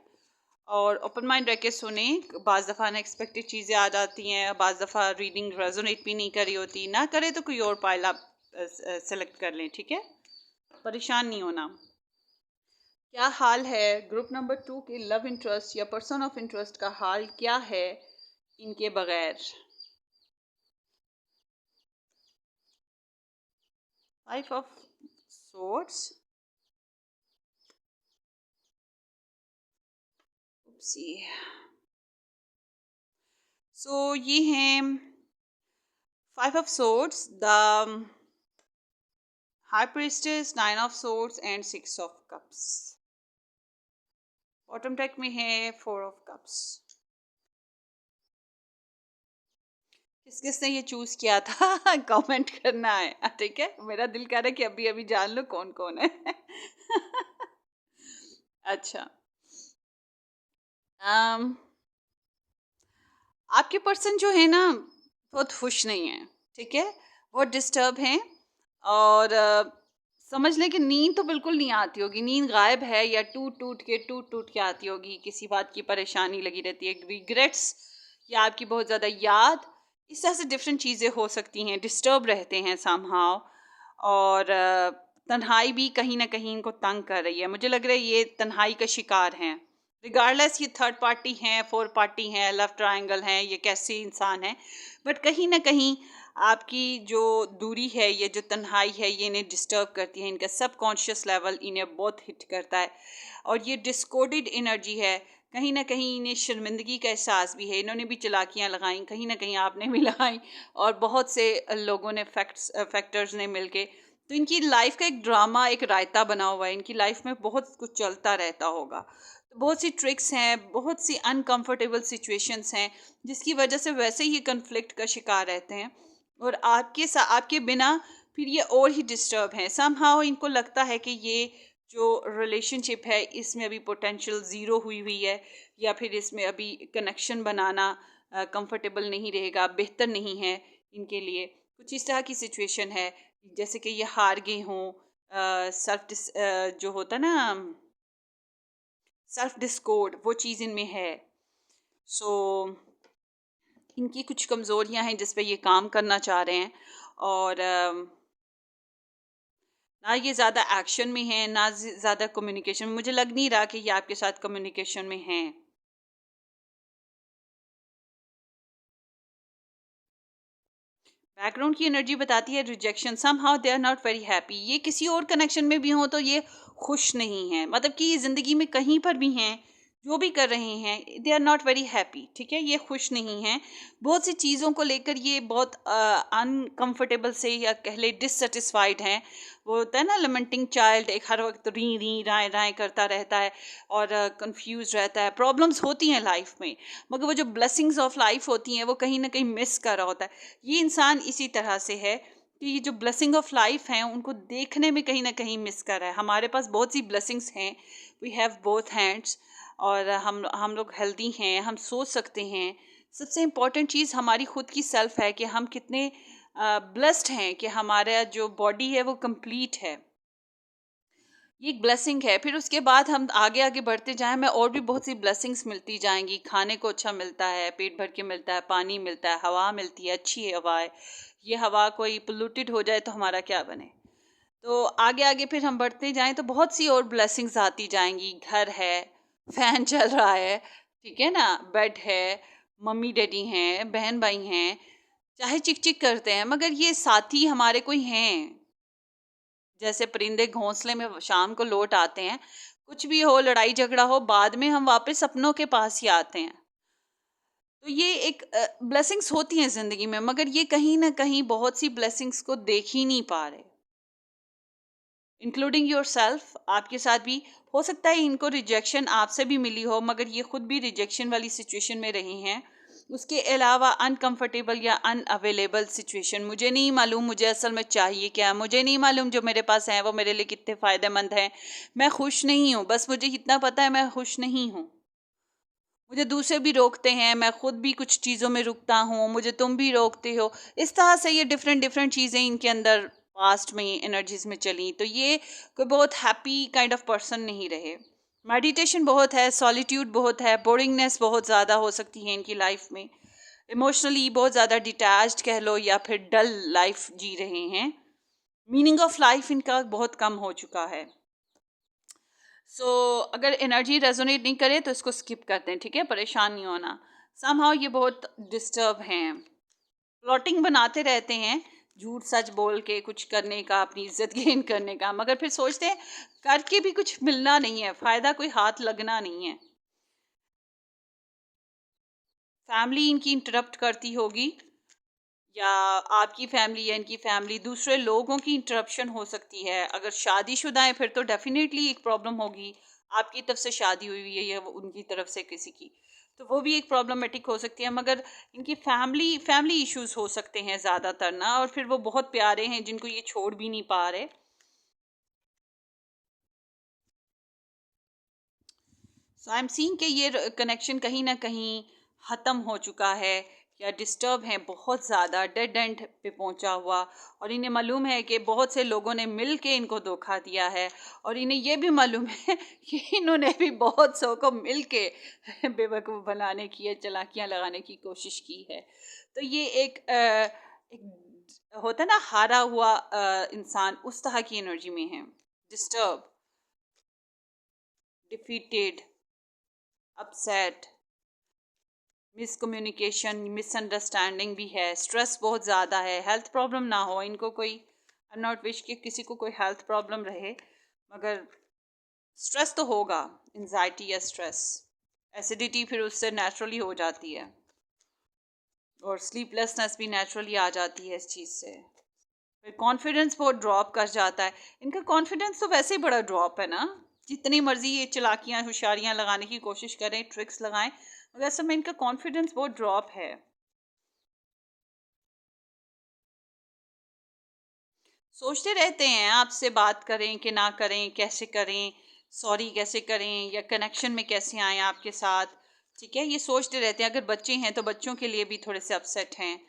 [SPEAKER 1] और ओपन माइंड रह के सुने। बाज़ दफ़ा अनएक्सपेक्टेड चीज़ें आ जाती हैं, बाज़ दफ़ा रीडिंग रेजोनेट भी नहीं करी होती, ना करे तो कोई और पाइल आप सेलेक्ट कर लें, ठीक है। परेशान नहीं होना। क्या हाल है ग्रुप नंबर 2 के लव इंटरेस्ट या पर्सन ऑफ इंटरेस्ट का हाल क्या है इनके बगैर। 5 ऑफ swords, सी, सो ये हैं 5 of swords, the high priestess, 9 of swords and 6 of cups. Bottom deck में है 4 ऑफ कप्स। किस किसने ये चूज किया था कमेंट करना है, ठीक है। मेरा दिल कर रहा है कि अभी अभी जान लो कौन कौन है अच्छा, आपके पर्सन जो है ना बहुत खुश नहीं है, ठीक है। बहुत डिस्टर्ब हैं, और समझ लें कि नींद तो बिल्कुल नहीं आती होगी, नींद गायब है, या टूट टूट के आती होगी, किसी बात की परेशानी लगी रहती है, रिग्रेट्स, या आपकी बहुत ज़्यादा याद, इस तरह से डिफरेंट चीज़ें हो सकती हैं। डिस्टर्ब रहते हैं समहाउ, और तन्हाई भी कहीं ना कहीं इनको तंग कर रही है। मुझे लग रहा है ये तन्हाई का शिकार हैं, रिगार्डलेस ये थर्ड पार्टी हैं, फोर पार्टी हैं, लव ट्रायंगल हैं, ये कैसे इंसान हैं, बट कहीं ना कहीं आपकी जो दूरी है, ये जो तन्हाई है, ये इन्हें डिस्टर्ब करती है। इनका सबकॉन्शियस लेवल इन्हें बहुत हिट करता है, और ये डिस्कोडेड एनर्जी है। कहीं ना कहीं इन्हें शर्मिंदगी का एहसास भी है, इन्होंने भी चालाकियाँ लगाई, कहीं ना कहीं आपने भी लगाई, और बहुत से लोगों ने फैक्टर्स ने मिलके, तो इनकी लाइफ का एक ड्रामा, एक रायता बना हुआ है। इनकी लाइफ में बहुत कुछ चलता रहता होगा, तो बहुत सी ट्रिक्स हैं, बहुत सी अनकंफर्टेबल सिचुएशंस हैं, जिसकी वजह से वैसे ही कन्फ्लिक्ट का शिकार रहते हैं, और आपके बिना फिर ये और ही डिस्टर्ब हैं। समहाउ इनको लगता है कि ये जो रिलेशनशिप है इसमें अभी पोटेंशियल ज़ीरो हुई हुई है, या फिर इसमें अभी कनेक्शन बनाना कंफर्टेबल नहीं रहेगा, बेहतर नहीं है इनके लिए। कुछ इस तरह की सिचुएशन है, जैसे कि ये हार गए हों, जो होता ना सेल्फ डिस्कॉर्ड, वो चीज़ इनमें है। सो इनकी कुछ कमज़ोरियां हैं जिस पे ये काम करना चाह रहे हैं, और ना ये ज़्यादा एक्शन में है, ना ज़्यादा कम्युनिकेशन में। मुझे लग नहीं रहा कि ये आपके साथ कम्युनिकेशन में हैं। बैकग्राउंड की एनर्जी बताती है rejection, somehow they are not very happy. ये किसी और कनेक्शन में भी हों तो ये खुश नहीं हैं, मतलब कि ये ज़िंदगी में कहीं पर भी हैं, जो भी कर रहे हैं they are not very happy, ठीक है, ये खुश नहीं हैं। बहुत सी चीज़ों को लेकर ये बहुत अनकंफर्टेबल से या कह ले डिससेटिस्फाइड हैं। वो होता है ना लमेंटिंग चाइल्ड, एक हर वक्त री री राय राय करता रहता है और कंफ्यूज रहता है। प्रॉब्लम्स होती हैं लाइफ में, मगर वो जो ब्लेसिंग्स ऑफ लाइफ होती हैं वो कहीं ना कहीं मिस कर रहा होता है। ये इंसान इसी तरह से है कि ये जो ब्लेसिंग ऑफ लाइफ हैं उनको देखने में कहीं ना कहीं मिस कर रहा है। हमारे पास बहुत सी ब्लेसिंग्स हैं, वी हैव बोथ हैंड्स, और हम लोग हेल्दी हैं, हम सोच सकते हैं। सबसे इम्पॉर्टेंट चीज़ हमारी खुद की सेल्फ है कि हम कितने ब्लेस्ड हैं कि हमारा जो बॉडी है वो कंप्लीट है। ये एक ब्लेसिंग है। फिर उसके बाद हम आगे आगे बढ़ते जाएं, हमें और भी बहुत सी ब्लेसिंग्स मिलती जाएंगी। खाने को अच्छा मिलता है, पेट भर के मिलता है, पानी मिलता है, हवा मिलती है, अच्छी हवा है। ये हवा कोई पोल्यूटेड हो जाए तो हमारा क्या बने। तो आगे आगे फिर हम बढ़ते जाएं तो बहुत सी और ब्लेसिंग्स आती जाएंगी। घर है, फैन चल रहा है, ठीक है ना, बेड है, मम्मी डैडी हैं, बहन भाई हैं, चाहे चिक चिक करते हैं मगर ये साथी हमारे कोई हैं। जैसे परिंदे घोंसले में शाम को लौट आते हैं, कुछ भी हो, लड़ाई झगड़ा हो, बाद में हम वापस अपनों के पास ही आते हैं। तो ये एक ब्लेसिंग्स होती हैं जिंदगी में, मगर ये कहीं ना कहीं बहुत सी ब्लेसिंग्स को देख ही नहीं पा रहे, इंक्लूडिंग योर सेल्फ। आपके साथ भी हो सकता है इनको रिजेक्शन आपसे भी मिली हो, मगर ये खुद भी रिजेक्शन वाली सिचुएशन में रही हैं। उसके अलावा अनकंफर्टेबल या अनअवेलेबल सिचुएशन, मुझे नहीं मालूम मुझे असल में चाहिए क्या, मुझे नहीं मालूम जो मेरे पास है वो मेरे लिए कितने फ़ायदेमंद हैं, मैं खुश नहीं हूँ, बस मुझे इतना पता है मैं खुश नहीं हूँ। मुझे दूसरे भी रोकते हैं, मैं खुद भी कुछ चीज़ों में रुकता हूँ, मुझे तुम भी रोकते हो। इस तरह से ये डिफरेंट डिफरेंट चीज़ें इनके अंदर पास्ट में एनर्जीज में चली, तो ये कोई बहुत हैप्पी काइंड ऑफ पर्सन नहीं रहे। मेडिटेशन बहुत है, सॉलिट्यूड बहुत है, बोरिंगनेस बहुत ज़्यादा हो सकती है इनकी लाइफ में। इमोशनली बहुत ज़्यादा डिटैच्ड कह लो या फिर डल लाइफ जी रहे हैं। मीनिंग ऑफ लाइफ इनका बहुत कम हो चुका है। सो अगर एनर्जी रेजोनेट नहीं करे तो इसको स्किप करते हैं, ठीक है, परेशान नहीं होना। समहाउ ये बहुत डिस्टर्ब हैं, प्लॉटिंग बनाते रहते हैं, झूठ सच बोल के कुछ करने का, अपनी इज्जत गेन करने का, मगर फिर सोचते हैं करके भी कुछ मिलना नहीं है, फायदा कोई हाथ लगना नहीं है। फैमिली इनकी इंटरप्ट करती होगी, या आपकी फैमिली या इनकी फैमिली, दूसरे लोगों की इंटरप्शन हो सकती है। अगर शादीशुदा है फिर तो डेफिनेटली एक प्रॉब्लम होगी, आपकी तरफ से शादी हुई हुई है या उनकी तरफ से किसी की, तो वो भी एक प्रॉब्लमेटिक हो सकती है। मगर इनकी फैमिली फैमिली इश्यूज हो सकते हैं ज़्यादातर ना, और फिर वो बहुत प्यारे हैं जिनको ये छोड़ भी नहीं पा रहे। सो आई एम सीइंग कि ये कनेक्शन कहीं ना कहीं ख़त्म हो चुका है, या डिस्टर्ब है बहुत ज़्यादा, डेड एंड पे पहुंचा हुआ। और इन्हें मालूम है कि बहुत से लोगों ने मिल के इनको धोखा दिया है, और इन्हें ये भी मालूम है कि इन्होंने भी बहुत सौ को मिल के बेवकूफ़ बनाने की है, चालाकियाँ लगाने की कोशिश की है। तो ये एक होता है ना हारा हुआ इंसान, उस तरह की एनर्जी में है, disturb, defeated, upset, miscommunication, misunderstanding भी है, स्ट्रेस बहुत ज़्यादा है। हेल्थ प्रॉब्लम ना हो इनको कोई, आई नॉट विश कि किसी को कोई हेल्थ प्रॉब्लम रहे, मगर स्ट्रेस तो होगा, एंजाइटी या स्ट्रेस, एसिडिटी फिर उससे नेचुरली हो जाती है, और स्लीपलेसनेस भी नेचुरली आ जाती है इस चीज़ से। फिर कॉन्फिडेंस बहुत ड्रॉप कर जाता है। इनका कॉन्फिडेंस तो वैसे ही बड़ा ड्रॉप है ना, जितनी मर्जी ये चालाकियाँ होशियारियाँ लगाने की कोशिश करें, ट्रिक्स लगाएं, मगर असल में इनका कॉन्फिडेंस बहुत ड्रॉप है। सोचते रहते हैं आपसे बात करें कि ना करें, कैसे करें, सॉरी कैसे करें, या कनेक्शन में कैसे आएँ आपके साथ, ठीक है, ये सोचते रहते हैं। अगर बच्चे हैं तो बच्चों के लिए भी थोड़े से अपसेट हैं,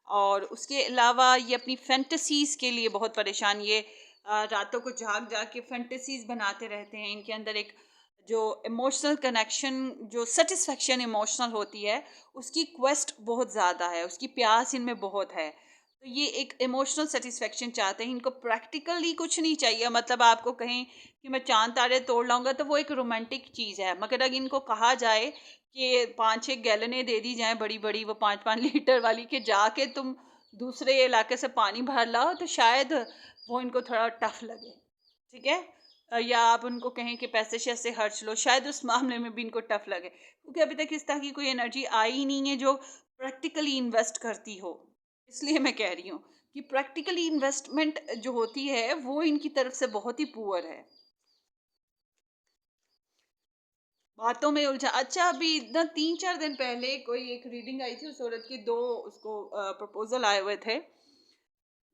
[SPEAKER 1] और उसके अलावा ये अपनी फैंटेसीज़ के लिए बहुत परेशान, ये रातों को जाग जाग के फैंटेसीज़ बनाते रहते हैं। इनके अंदर एक जो इमोशनल कनेक्शन, जो सेटिस्फेक्शन इमोशनल होती है, उसकी क्वेस्ट बहुत ज़्यादा है, उसकी प्यास इनमें बहुत है। तो ये एक इमोशनल सेटिस्फेक्शन चाहते हैं, इनको प्रैक्टिकली कुछ नहीं चाहिए। मतलब आपको कहें कि मैं चांद तारे तोड़ लाऊंगा तो वो एक रोमांटिक चीज़ है, मगर अगर इनको कहा जाए कि 5-6 गैलनें दे दी जाएं बड़ी बड़ी, वो 5-5 लीटर वाली, के जाके तुम दूसरे इलाके से पानी भर लाओ, तो शायद वो इनको थोड़ा टफ लगे, ठीक है। या आप उनको कहें कि पैसे शैसे खर्च लो, शायद उस मामले में भी इनको टफ लगे, क्योंकि अभी तक इस तरह की कोई एनर्जी आई ही नहीं है जो प्रैक्टिकली इन्वेस्ट करती हो। इसलिए मैं कह रही हूँ कि प्रैक्टिकली इन्वेस्टमेंट जो होती है वो इनकी तरफ से बहुत ही पुअर है। बातों में उलझा, अच्छा अभी ना 3-4 दिन पहले कोई एक रीडिंग आई थी, उस औरत की दो उसको प्रपोजल आए हुए थे,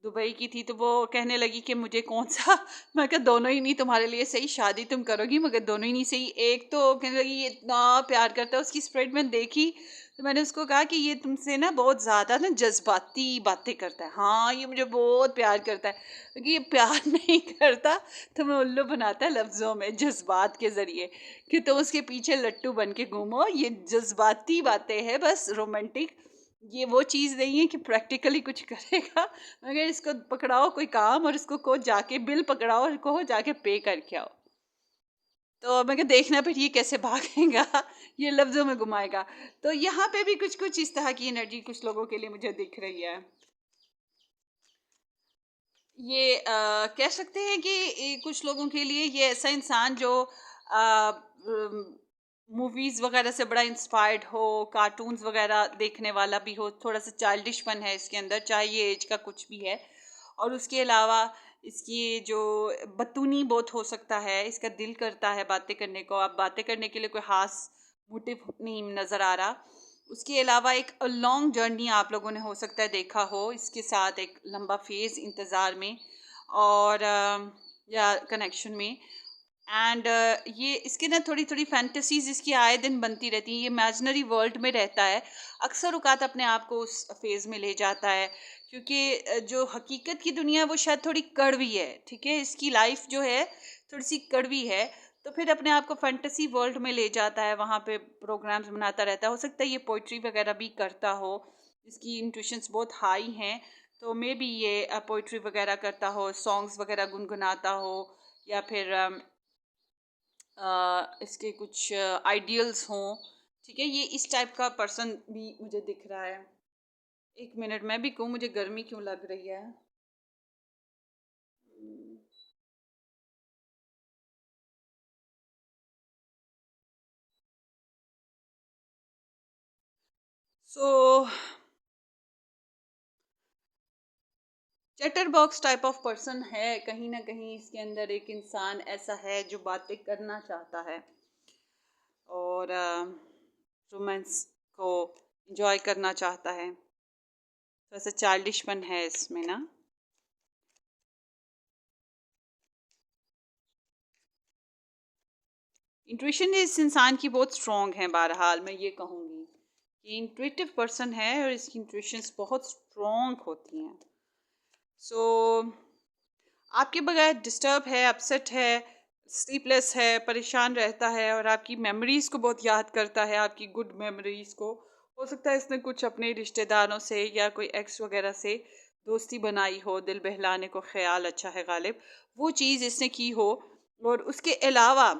[SPEAKER 1] दुबई की थी, तो वो कहने लगी कि मुझे कौन सा मैं कहा दोनों ही नहीं तुम्हारे लिए सही, शादी तुम करोगी मगर दोनों ही नहीं सही। एक तो कहने लगी ये इतना प्यार करता है, उसकी स्प्रेड मैंने देखी, तो मैंने उसको कहा कि ये तुमसे ना बहुत ज़्यादा ना जज्बाती बातें करता है, हाँ ये मुझे बहुत प्यार करता है, क्योंकि ये प्यार नहीं करता, तुम्हें उल्लू बनाता है लफ्ज़ों में जज्बात के ज़रिए, कि तुम उसके पीछे लट्टू बन के घूमो, ये जज्बाती बातें हैं बस, रोमांटिक, ये वो चीज़ नहीं है कि प्रैक्टिकली कुछ करेगा। मगर इसको पकड़ाओ कोई काम और इसको कहो जाके बिल पकड़ाओ और कहो जाके पे करके आओ। तो मैं कहा देखना फिर ये कैसे भागेगा, ये लफ्ज़ों में घुमाएगा। तो यहाँ पे भी कुछ-कुछ इस तरह की एनर्जी कुछ लोगों के लिए मुझे दिख रही है। ये कह सकते हैं कि कुछ लोगों के लिए ये ऐसा इंसान जो मूवीज़ वगैरह से बड़ा इंस्पायर्ड हो, कार्टून्स वगैरह देखने वाला भी हो, थोड़ा सा चाइल्डिशपन है इसके अंदर, चाहे ये एज का कुछ भी है। और उसके अलावा इसकी जो बतूनी बहुत हो सकता है, इसका दिल करता है बातें करने को, अब बातें करने के लिए कोई ख़ास मोटिव नहीं नज़र आ रहा। उसके अलावा एक लॉन्ग जर्नी आप लोगों ने हो सकता है देखा हो, इसके साथ एक लंबा फेज़ इंतज़ार में और या कनेक्शन में। एंड ये इसकी ना थोड़ी थोड़ी फैंटेसीज इसकी आए दिन बनती रहती हैं, ये इमेजिनरी वर्ल्ड में रहता है, अक्सर औकात अपने आप को उस फेज़ में ले जाता है, क्योंकि जो हकीकत की दुनिया है वो शायद थोड़ी कड़वी है, ठीक है, इसकी लाइफ जो है थोड़ी सी कड़वी है, तो फिर अपने आप को फैंटेसी वर्ल्ड में ले जाता है, वहाँ पे प्रोग्राम्स बनाता रहता है, हो सकता है ये पोइट्री वगैरह भी करता हो, इसकी इंट्यूशंस बहुत हाई हैं, तो मे बी ये पोइट्री वगैरह करता हो, सॉन्ग्स वगैरह गुनगुनाता हो, या फिर इसके कुछ आइडियल्स हों, ठीक है, ये इस टाइप का पर्सन भी मुझे दिख रहा है। एक मिनट मैं भी कहूँ मुझे गर्मी क्यों लग रही है। So chatterbox type of person है, कहीं ना कहीं इसके अंदर एक इंसान ऐसा है जो बातें करना चाहता है और रोमांस को एंजॉय करना चाहता है, तो ऐसा चाइल्डिशपन है इसमें ना। इंट्यूशन इस इंसान की बहुत स्ट्रॉन्ग है, बहरहाल मैं ये कहूँगी कि इंट्यूटिव पर्सन है और इसकी इंट्यूशंस बहुत स्ट्रॉन्ग होती हैं। सो आपके बगैर डिस्टर्ब है, अपसेट है, स्लीपलेस है, परेशान रहता है और आपकी मेमोरीज़ को बहुत याद करता है, आपकी गुड मेमोरीज़ को। हो सकता है इसने कुछ अपने रिश्तेदारों से या कोई एक्स वगैरह से दोस्ती बनाई हो, दिल बहलाने को ख्याल अच्छा है गालिब, वो चीज़ इसने की हो। और उसके अलावा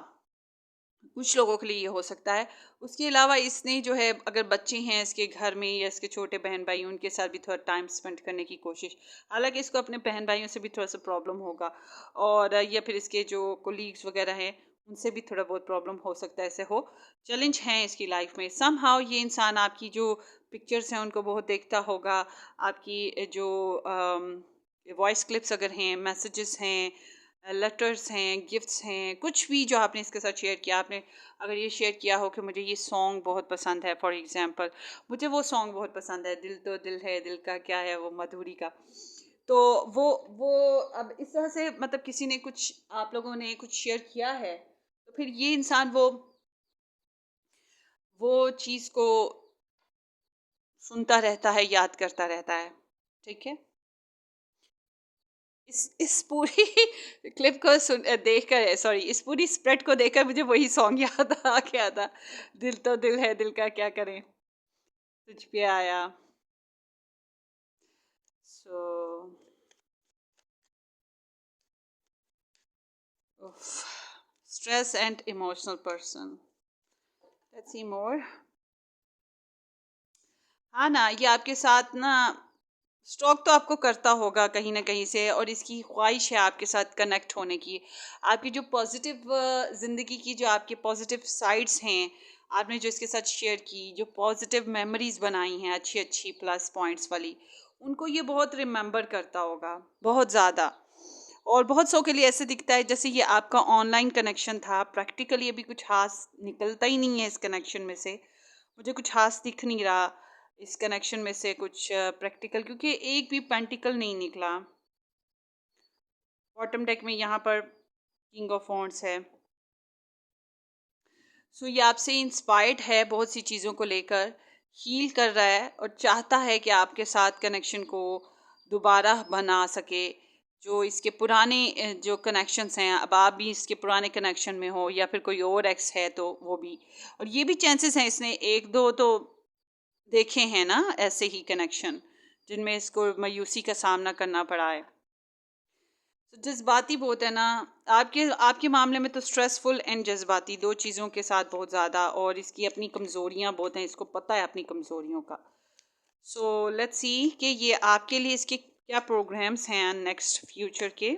[SPEAKER 1] कुछ लोगों के लिए ये हो सकता है। उसके अलावा इसने जो है अगर बच्चे हैं इसके घर में या इसके छोटे बहन-भाई, उनके साथ भी थोड़ा टाइम स्पेंड करने की कोशिश। हालाँकि इसको अपने बहन-भाइयों से भी थोड़ा-सा प्रॉब्लम होगा और या फिर इसके जो कोलीग्स वग़ैरह हैं, उनसे भी थोड़ा बहुत प्रॉब्लम हो सकता है, ऐसे हो। चैलेंज हैं इसकी लाइफ़ में। समहाउ ये इंसान आपकी जो पिक्चर्स हैं उनको बहुत देखता होगा। आपकी जो वॉइस क्लिप्स अगर हैं, मैसेजेस हैं, लेटर्स हैं, गिफ्ट्स हैं, कुछ भी जो आपने इसके साथ शेयर किया, आपने अगर ये शेयर किया हो कि मुझे ये सॉन्ग बहुत पसंद है, फॉर एग्जांपल मुझे वो सॉन्ग बहुत पसंद है, दिल तो दिल है, दिल का क्या है वो मधुरी का। तो वो अब इस तरह से मतलब किसी ने कुछ आप लोगों ने कुछ शेयर किया है, तो फिर ये इंसान वो चीज़ को सुनता रहता है, याद करता रहता है। ठीक है? इस पूरी क्लिप को देखकर, सॉरी, इस पूरी स्प्रेड को देखकर मुझे वही सॉन्ग याद आ गया था, दिल तो दिल है, दिल का क्या करें, तुझ पे आया। So stress and emotional person, let's see more. हाँ ना, ये आपके साथ ना स्टॉक तो आपको करता होगा कहीं ना कहीं से, और इसकी ख्वाहिश है आपके साथ कनेक्ट होने की। आपकी जो पॉजिटिव ज़िंदगी की जो आपके पॉजिटिव साइड्स हैं, आपने जो इसके साथ शेयर की, जो पॉजिटिव मेमोरीज बनाई हैं अच्छी अच्छी प्लस पॉइंट्स वाली, उनको ये बहुत रिमेंबर करता होगा, बहुत ज़्यादा। और बहुत सौ के लिए ऐसे दिखता है जैसे ये आपका ऑनलाइन कनेक्शन था, प्रैक्टिकली अभी कुछ खास निकलता ही नहीं है इस कनेक्शन में से। मुझे कुछ खास दिख नहीं रहा इस कनेक्शन में से कुछ प्रैक्टिकल, क्योंकि एक भी प्रैक्टिकल नहीं निकला। बॉटम डेक में यहाँ पर किंग ऑफ वॉन्ड्स है। सो ये आपसे इंस्पायर्ड है बहुत सी चीज़ों को लेकर, हील कर रहा है और चाहता है कि आपके साथ कनेक्शन को दोबारा बना सके। जो इसके पुराने जो कनेक्शंस हैं, अब आप भी इसके पुराने कनेक्शन में हो या फिर कोई और एक्स है तो वो भी। और ये भी चांसेस हैं इसने एक दो तो देखे हैं ना ऐसे ही कनेक्शन, जिनमें इसको मायूसी का सामना करना पड़ा है। तो जज्बाती बहुत है ना, आपके आपके मामले में तो स्ट्रेसफुल एंड जज्बाती दो चीज़ों के साथ बहुत ज़्यादा, और इसकी अपनी कमज़ोरियाँ बहुत हैं, इसको पता है अपनी कमज़ोरियों का। सो लेट्स सी कि ये आपके लिए इसके क्या प्रोग्राम्स हैं नेक्स्ट फ्यूचर के।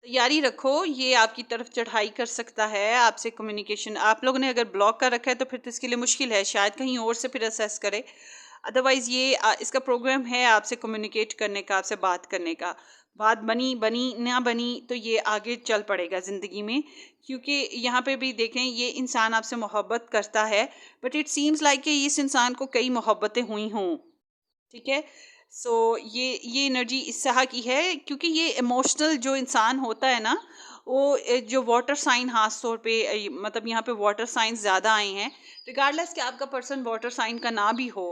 [SPEAKER 1] तैयारी रखो, ये आपकी तरफ चढ़ाई कर सकता है, आपसे कम्युनिकेशन आप लोगों ने अगर ब्लॉक कर रखा है तो फिर तो इसके लिए मुश्किल है, शायद कहीं और से फिर असेस करे। अदरवाइज़ ये इसका प्रोग्राम है आपसे कम्युनिकेट करने का, आपसे बात करने का। बात बनी बनी ना बनी तो ये आगे चल पड़ेगा ज़िंदगी में, क्योंकि यहाँ पे भी देखें ये इंसान आपसे मोहब्बत करता है, बट इट सीम्स लाइक कि इस इंसान को कई मोहब्बतें हुई हों। ठीक है। सो ये एनर्जी इस तरह की है, क्योंकि ये इमोशनल जो इंसान होता है ना, वो जो वाटर साइन खास तौर पे मतलब यहाँ पे वाटर साइन ज़्यादा आए हैं, रिगार्डलेस कि आपका पर्सन वाटर साइन का ना भी हो।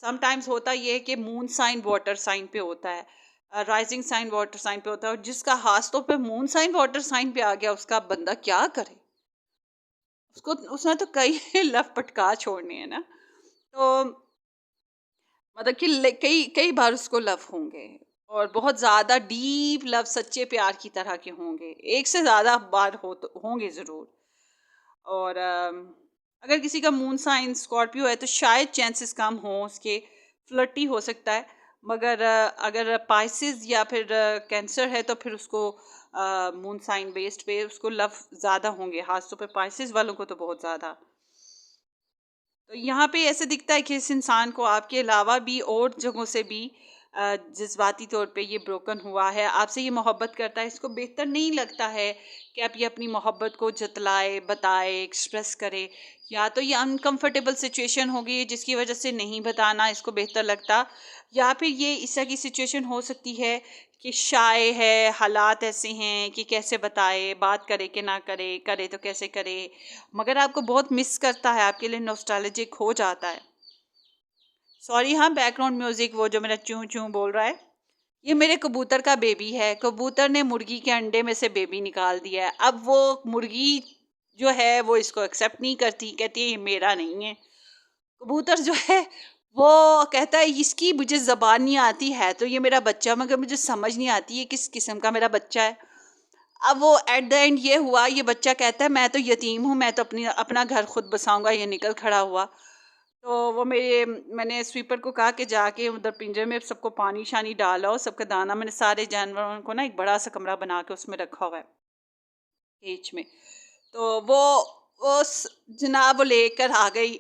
[SPEAKER 1] समटाइम्स होता ये है कि मून साइन वाटर साइन पे होता है, राइजिंग साइन वाटर साइन पे होता है, और जिसका खास तौर पे मून साइन वाटर साइन पे आ गया उसका बंदा क्या करे, उसको उसने तो कई लव पटका छोड़ने हैं ना। तो मतलब कि कई कई बार उसको लव होंगे, और बहुत ज़्यादा डीप लव सच्चे प्यार की तरह के होंगे, एक से ज़्यादा बार हो तो होंगे ज़रूर। और अगर किसी का मून साइन स्कॉर्पियो है तो शायद चांसेस कम हो उसके, फ्लर्टी हो सकता है। मगर अगर पाइसेस या फिर कैंसर है तो फिर उसको मून साइन बेस्ड पे उसको लव ज़्यादा होंगे, खासतौर पे पाइसेस वालों को तो बहुत ज़्यादा। तो यहाँ पे ऐसे दिखता है कि इस इंसान को आपके अलावा भी और जगहों से भी जज्बाती तौर पे ये ब्रोकन हुआ है, आपसे ये मोहब्बत करता है, इसको बेहतर नहीं लगता है कि आप ये अपनी मोहब्बत को जतलाए, बताए, एक्सप्रेस करे। या तो ये अनकंफर्टेबल सिचुएशन हो गई है जिसकी वजह से नहीं बताना इसको बेहतर लगता, या फिर ये इस तरह की सिचुएशन हो सकती है कि शाय है, हालात ऐसे हैं कि कैसे बताए, बात करे कि ना करे, करे तो कैसे करे, मगर आपको बहुत मिस करता है, आपके लिए नॉस्टैल्जिक हो जाता है। सॉरी हाँ, बैकग्राउंड म्यूजिक वो जो मेरा चूं चूं बोल रहा है, ये मेरे कबूतर का बेबी है। कबूतर ने मुर्गी के अंडे में से बेबी निकाल दिया है। अब वो मुर्गी जो है वो इसको एक्सेप्ट नहीं करती, कहती है ये मेरा नहीं है। कबूतर जो है वो कहता है इसकी मुझे ज़बान नहीं आती, है तो ये मेरा बच्चा, मगर मुझे समझ नहीं आती ये किस किस्म का मेरा बच्चा है। अब वो एट द एंड ये हुआ, ये बच्चा कहता है मैं तो यतीम हूँ, मैं तो अपनी अपना घर खुद बसाऊंगा, ये निकल खड़ा हुआ। तो वो मैंने स्वीपर को कहा कि जाके उधर पिंजरे में सबको पानी शानी डालो, सबका दाना, मैंने सारे जानवरों को ना एक बड़ा सा कमरा बना के उसमें रखा हुआ है केज में। तो वो जनाब वो लेकर आ गई,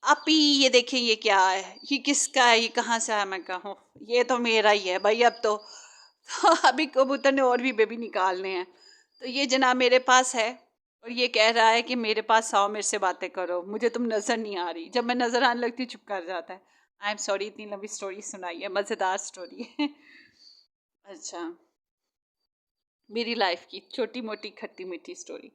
[SPEAKER 1] आपी ये देखें ये क्या है, ये किसका है, ये कहाँ से आया। मैं कहा ये तो मेरा ही है भाई अब तो। अभी कबूतर ने और भी बेबी निकालने हैं। तो ये जनाब मेरे पास है, और ये कह रहा है कि मेरे पास आओ, मेरे से बातें करो, मुझे तुम नज़र नहीं आ रही। जब मैं नज़र आने लगती हूँ चुप कर जाता है। आई एम सॉरी, इतनी लंबी स्टोरी सुनाई है, मज़ेदार स्टोरी है। अच्छा, मेरी लाइफ की छोटी मोटी खट्टी मीठी स्टोरी।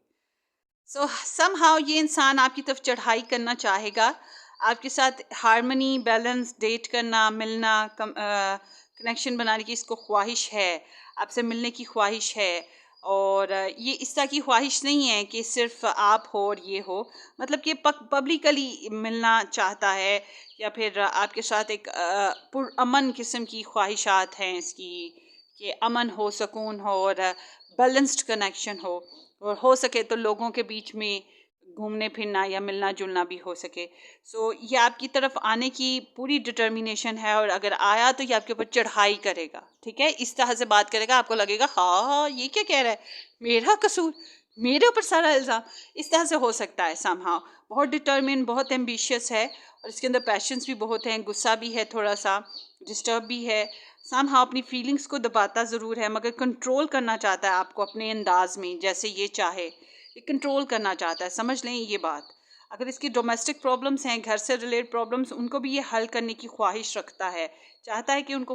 [SPEAKER 1] सो समहाउ ये इंसान आपकी तरफ चढ़ाई करना चाहेगा, आपके साथ हारमनी बैलेंस डेट करना, मिलना, कनेक्शन बनाने की इसको ख्वाहिश है, आपसे मिलने की ख्वाहिश है। और ये इस तरह की ख्वाहिश नहीं है कि सिर्फ आप हो और ये हो, मतलब कि पब्लिकली मिलना चाहता है, या फिर आपके साथ एक पुरअमन किस्म की ख्वाहिशात हैं इसकी, कि अमन हो, सुकून हो और बैलेंस्ड कनेक्शन हो, और हो सके तो लोगों के बीच में घूमने फिरना या मिलना जुलना भी हो सके। सो ये आपकी तरफ आने की पूरी डिटर्मिनेशन है, और अगर आया तो ये आपके ऊपर चढ़ाई करेगा, ठीक है, इस तरह से बात करेगा, आपको लगेगा हाँ हाँ ये क्या कह रहा है, मेरा कसूर, मेरे ऊपर सारा इल्ज़ाम। इस तरह से हो सकता है समहाउ। बहुत डिटर्मिन, बहुत एम्बिशियस है, और इसके अंदर पैशंस भी बहुत हैं, गुस्सा भी है, थोड़ा सा डिस्टर्ब भी है। समहाउ अपनी फीलिंग्स को दबाता ज़रूर है, मगर कंट्रोल करना चाहता है आपको अपने अंदाज में, जैसे ये चाहे, ये कंट्रोल करना चाहता है, समझ लें ये बात। अगर इसकी डोमेस्टिक प्रॉब्लम्स हैं, घर से रिलेटेड प्रॉब्लम्स, उनको भी ये हल करने की ख्वाहिश रखता है, चाहता है कि उनको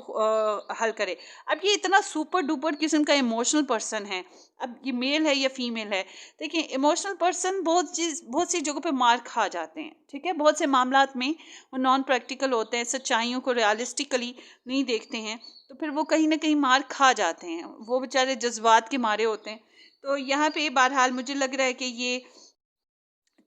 [SPEAKER 1] हल करे। अब ये इतना सुपर डुपर किस्म का इमोशनल पर्सन है, अब ये मेल है या फीमेल है, देखिए इमोशनल पर्सन बहुत सी जगहों पे मार खा जाते हैं, ठीक है, बहुत से मामलात में वो नॉन प्रैक्टिकल होते हैं, सच्चाइयों को रियलिस्टिकली नहीं देखते हैं, तो फिर वो कहीं ना कहीं मार खा जाते हैं, वो बेचारे जज्बात के मारे होते हैं। तो यहाँ पे बहरहाल मुझे लग रहा है कि ये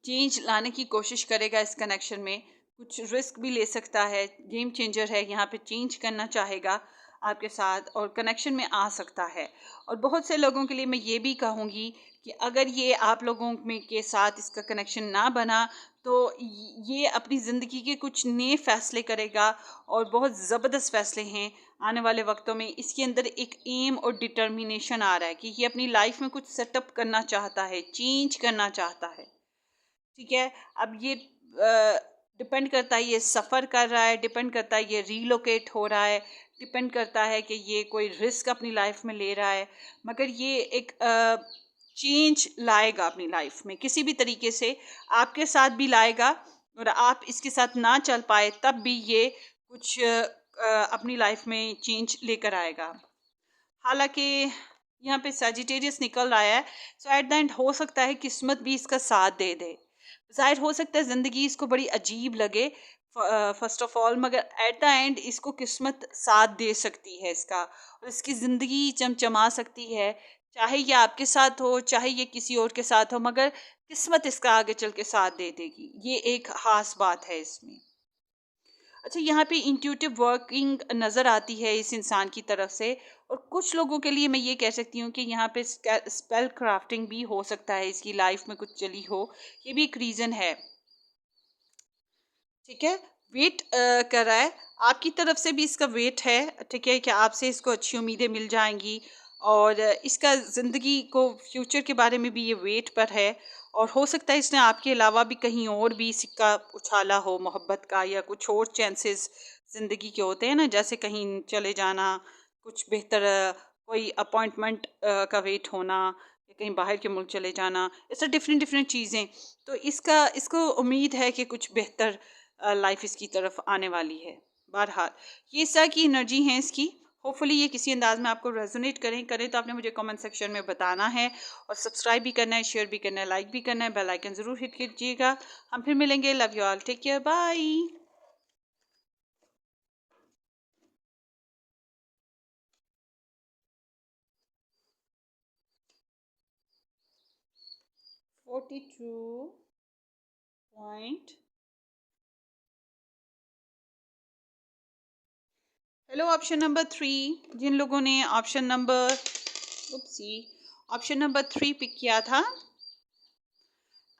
[SPEAKER 1] चेंज लाने की कोशिश करेगा इस कनेक्शन में, कुछ रिस्क भी ले सकता है, गेम चेंजर है, यहाँ पे चेंज करना चाहेगा आपके साथ और कनेक्शन में आ सकता है। और बहुत से लोगों के लिए मैं ये भी कहूँगी कि अगर ये आप लोगों में के साथ इसका कनेक्शन ना बना, तो ये अपनी ज़िंदगी के कुछ नए फ़ैसले करेगा, और बहुत ज़बरदस्त फ़ैसले हैं आने वाले वक्तों में। इसके अंदर एक एम और डिटर्मिनेशन आ रहा है कि ये अपनी लाइफ में कुछ सेटअप करना चाहता है, चेंज करना चाहता है, ठीक है। अब ये डिपेंड करता है ये सफ़र कर रहा है, डिपेंड करता है ये रीलोकेट हो रहा है, डिपेंड करता है कि ये कोई रिस्क अपनी लाइफ में ले रहा है, मगर ये एक चेंज लाएगा अपनी लाइफ में किसी भी तरीके से, आपके साथ भी लाएगा, और आप इसके साथ ना चल पाए तब भी ये कुछ अपनी लाइफ में चेंज लेकर आएगा। हालांकि यहाँ पे सजिटेरियस निकल रहा है, सो एट द एंड हो सकता है किस्मत भी इसका साथ दे दे। ज़ाहिर हो सकता है ज़िंदगी इसको बड़ी अजीब लगे फर्स्ट ऑफ ऑल, मगर एट द एंड इसको किस्मत साथ दे सकती है इसका, और इसकी ज़िंदगी चमचमा सकती है, चाहे ये आपके साथ हो, चाहे ये किसी और के साथ हो, मगर किस्मत इसका आगे चल के साथ दे देगी, ये एक ख़ास बात है इसमें। अच्छा, यहाँ पे इंट्यूटिव वर्किंग नज़र आती है इस इंसान की तरफ से, और कुछ लोगों के लिए मैं ये कह सकती हूँ कि यहाँ पे स्पेल क्राफ्टिंग भी हो सकता है, इसकी लाइफ में कुछ चली हो, ये भी एक रीज़न है, ठीक है। वेट कर रहा है, आपकी तरफ से भी इसका वेट है, ठीक है, कि आपसे इसको अच्छी उम्मीदें मिल जाएंगी, और इसका ज़िंदगी को फ्यूचर के बारे में भी ये वेट पर है, और हो सकता है इसने आपके अलावा भी कहीं और भी सिक्का उछाला हो मोहब्बत का, या कुछ और चांसेस ज़िंदगी के होते हैं ना, जैसे कहीं चले जाना, कुछ बेहतर कोई अपॉइंटमेंट का वेट होना, या कहीं बाहर के मुल्क चले जाना, ऐसा डिफरेंट डिफरेंट चीज़ें। तो इसको उम्मीद है कि कुछ बेहतर लाइफ इसकी तरफ आने वाली है। बहरहाल ये इस तरह की एनर्जी है इसकी, होपफुली ये किसी अंदाज में आपको रेजोनेट करें तो आपने मुझे कमेंट सेक्शन में बताना है, और सब्सक्राइब भी करना है, शेयर भी करना है, लाइक भी करना है, बेल आइकन ज़रूर हिट कीजिएगा। हम फिर मिलेंगे। Love you all, take care, bye. 42 point. Hello, option number 3, जिन लोगों ने ऑप्शन नंबर 3 पिक किया था,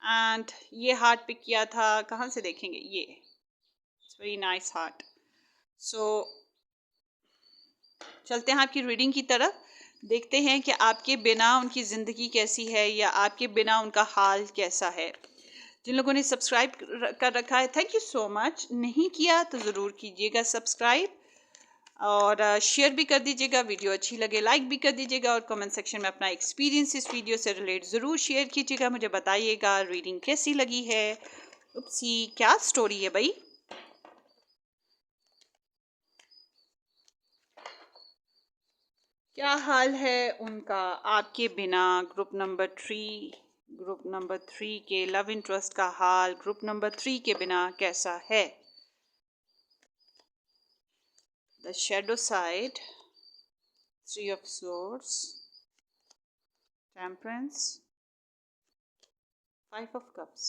[SPEAKER 1] एंड ये हार्ट पिक किया था, कहाँ से देखेंगे, ये इट्स वेरी नाइस हार्ट। सो चलते हैं आपकी रीडिंग की तरफ, देखते हैं कि आपके बिना उनकी ज़िंदगी कैसी है, या आपके बिना उनका हाल कैसा है। जिन लोगों ने सब्सक्राइब कर रखा है, थैंक यू सो मच, नहीं किया तो ज़रूर कीजिएगा सब्सक्राइब, और शेयर भी कर दीजिएगा, वीडियो अच्छी लगे लाइक भी कर दीजिएगा, और कमेंट सेक्शन में अपना एक्सपीरियंस इस वीडियो से रिलेट ज़रूर शेयर कीजिएगा, मुझे बताइएगा रीडिंग कैसी लगी है। उपसी, क्या स्टोरी है भाई। क्या हाल है उनका आपके बिना। ग्रुप नंबर 3 के लव इंटरेस्ट का हाल ग्रुप नंबर 3 के बिना कैसा है। The shadow side, 3 of swords, temperance, 5 of cups.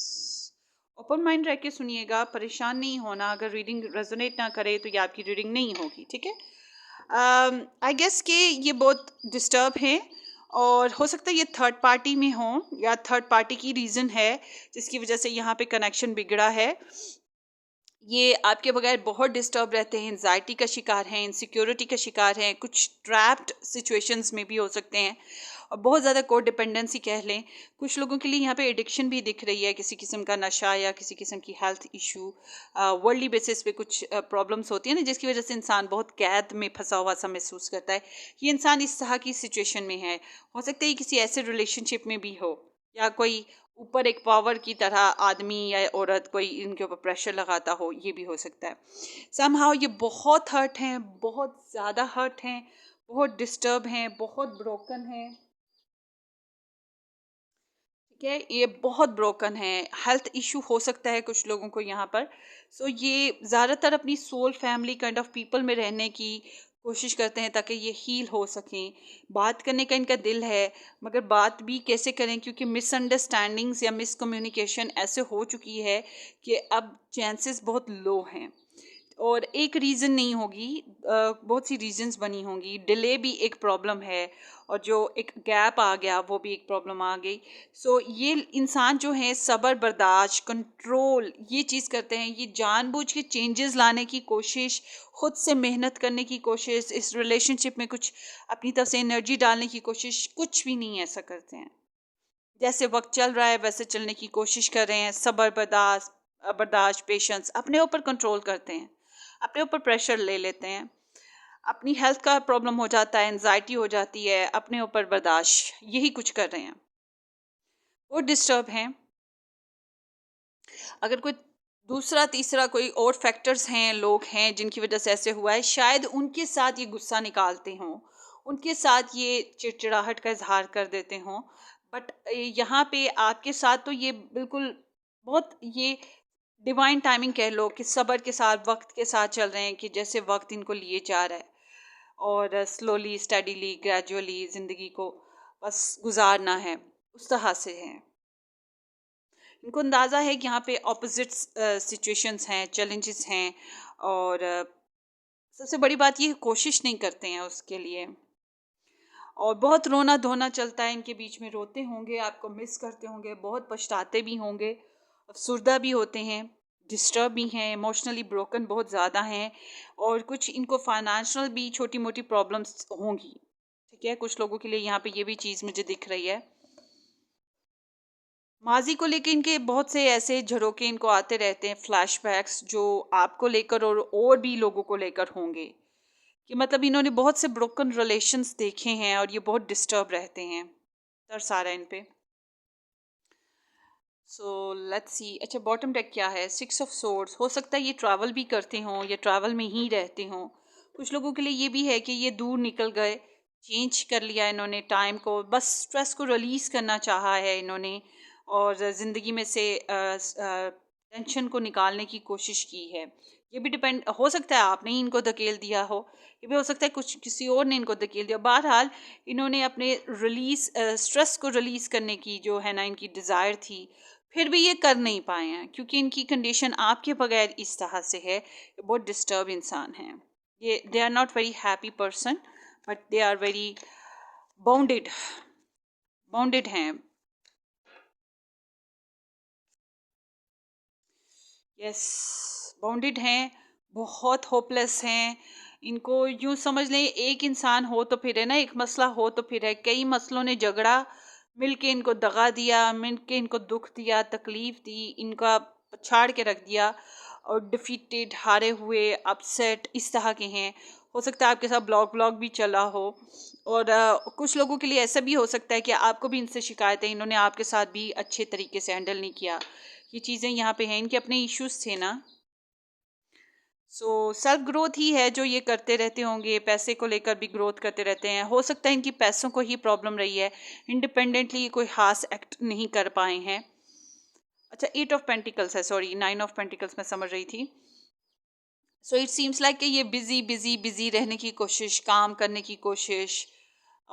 [SPEAKER 1] Open mind रह के सुनिएगा, परेशान नहीं होना, अगर रीडिंग रेजोनेट ना करे तो ये आपकी रीडिंग नहीं होगी, ठीक है। आई गेस कि ये बहुत डिस्टर्ब हैं और हो सकता है ये थर्ड पार्टी में हो या थर्ड पार्टी की रीज़न है जिसकी वजह से यहाँ पे कनेक्शन बिगड़ा है। ये आपके बगैर बहुत डिस्टर्ब रहते हैं, एंजाइटी का शिकार हैं, इनसिक्योरिटी का शिकार हैं, कुछ ट्रैप्ड सिचुएशंस में भी हो सकते हैं और बहुत ज़्यादा कोड डिपेंडेंसी कह लें। कुछ लोगों के लिए यहाँ पे एडिक्शन भी दिख रही है, किसी किस्म का नशा या किसी किस्म की हेल्थ इशू। वर्ल्डली बेसिस पे कुछ प्रॉब्लम्स होती है ना, जिसकी वजह से इंसान बहुत कैद में फंसा हुआ सा महसूस करता है। ये इंसान इस तरह की सिचुएशन में है। हो सकता है ये किसी ऐसे रिलेशनशिप में भी हो या कोई ऊपर एक पावर की तरह आदमी या औरत कोई इनके ऊपर प्रेशर लगाता हो, ये भी हो सकता है। समहाउ ये बहुत हर्ट हैं, बहुत ज़्यादा हर्ट हैं, बहुत डिस्टर्ब हैं, बहुत ब्रोकन हैं। ठीक है, ये बहुत ब्रोकन है। हेल्थ इशू हो सकता है कुछ लोगों को यहाँ पर। सो ये ज़्यादातर अपनी soul family kind of people में रहने की कोशिश करते हैं ताकि ये हील हो सकें। बात करने का इनका दिल है, मगर बात भी कैसे करें, क्योंकि मिसअंडरस्टैंडिंग्स या मिसकम्युनिकेशन ऐसे हो चुकी है कि अब चांसेस बहुत लो हैं। और एक रीज़न नहीं होगी, बहुत सी रीजंस बनी होंगी। डिले भी एक प्रॉब्लम है और जो एक गैप आ गया वो भी एक प्रॉब्लम आ गई। सो ये इंसान जो है सब्र बर्दाश्त कंट्रोल ये चीज़ करते हैं, ये जानबूझ के चेंजेस लाने की कोशिश, खुद से मेहनत करने की कोशिश, इस रिलेशनशिप में कुछ अपनी तरफ से एनर्जी डालने की कोशिश कुछ भी नहीं ऐसा करते हैं। जैसे वक्त चल रहा है वैसे चलने की कोशिश कर रहे हैं। सब्र बर्दाश्त बर्दाश्त पेशेंस, अपने ऊपर कंट्रोल करते हैं, अपने ऊपर प्रेशर ले लेते हैं। अपनी हेल्थ का प्रॉब्लम हो जाता है, एनजाइटी हो जाती है, अपने ऊपर बर्दाश्त, यही कुछ कर रहे हैं। वो डिस्टर्ब हैं। अगर कोई दूसरा तीसरा कोई और फैक्टर्स हैं, लोग हैं जिनकी वजह से ऐसे हुआ है, शायद उनके साथ ये गुस्सा निकालते हों, उनके साथ ये चिड़चिड़ाहट का इजहार कर देते हों। बट यहाँ पे आपके साथ तो ये बिल्कुल बहुत ये डिवाइन टाइमिंग कह लो कि सब्र के साथ वक्त के साथ चल रहे हैं, कि जैसे वक्त इनको लिए जा रहा है और स्लोली स्टडीली ग्रेजुअली ज़िंदगी को बस गुजारना है, उस तरह से है। इनको अंदाज़ा है कि यहाँ पे ऑपोजिट सिचुएशंस हैं, चैलेंजेस हैं और सबसे बड़ी बात ये कोशिश नहीं करते हैं उसके लिए। और बहुत रोना धोना चलता है इनके बीच में, रोते होंगे, आपको मिस करते होंगे, बहुत पछताते भी होंगे, अफसुर्दा भी होते हैं, डिस्टर्ब भी हैं, इमोशनली ब्रोकन बहुत ज़्यादा हैं और कुछ इनको फाइनेंशियल भी छोटी मोटी प्रॉब्लम्स होंगी। ठीक है, कुछ लोगों के लिए यहाँ पे ये भी चीज़ मुझे दिख रही है। माजी को लेके इनके बहुत से ऐसे झरोके इनको आते रहते हैं, फ्लैशबैक्स, जो आपको लेकर और भी लोगों को लेकर होंगे, कि मतलब इन्होंने बहुत से ब्रोकन रिलेशंस देखे हैं और ये बहुत डिस्टर्ब रहते हैं। तरस आ रहा है इन पे। So let's see. अच्छा, बॉटम डेक क्या है? 6 ऑफ सोर्ड्स। हो सकता है ये ट्रैवल भी करते हों या ट्रैवल में ही रहते हों। कुछ लोगों के लिए ये भी है कि ये दूर निकल गए, चेंज कर लिया इन्होंने टाइम को, बस स्ट्रेस को रिलीज़ करना चाहा है इन्होंने और ज़िंदगी में से टेंशन को निकालने की कोशिश की है। ये भी डिपेंड हो सकता है आपने ही इनको धकेल दिया हो, ये भी हो सकता है कुछ किसी और ने इनको धकेल दिया। बहरहाल इन्होंने अपने स्ट्रेस को रिलीज़ करने की जो है ना इनकी डिज़ायर थी, फिर भी ये कर नहीं पाए हैं क्योंकि इनकी कंडीशन आपके बगैर इस तरह से है। ये बहुत डिस्टर्ब इंसान हैं। ये they are not very happy person, but they are very bounded bounded हैं। यस, बाउंडेड हैं, बहुत होपलेस हैं। इनको यूँ समझ लें, एक इंसान हो तो फिर है ना, एक मसला हो तो फिर है, कई मसलों ने झगड़ा मिल के इनको दगा दिया, मिल के इनको दुख दिया, तकलीफ़ दी, इनका पछाड़ के रख दिया और डिफीटेड, हारे हुए, अपसेट इस तरह के हैं। हो सकता है आपके साथ ब्लॉग भी चला हो और कुछ लोगों के लिए ऐसा भी हो सकता है कि आपको भी इनसे शिकायत है, इन्होंने आपके साथ भी अच्छे तरीके से हैंडल नहीं किया। ये चीज़ें यहाँ पे हैं, इनके अपने इश्यूज थे ना। सो सेल्फ ग्रोथ ही है जो ये करते रहते होंगे, पैसे को लेकर भी ग्रोथ करते रहते हैं। हो सकता है इनकी पैसों को ही प्रॉब्लम रही है, इंडिपेंडेंटली कोई खास एक्ट नहीं कर पाए हैं। अच्छा, 8 ऑफ पेंटिकल्स है, सॉरी 9 ऑफ पेंटिकल्स मैं समझ रही थी। सो इट सीम्स लाइक कि ये बिजी बिजी बिजी रहने की कोशिश, काम करने की कोशिश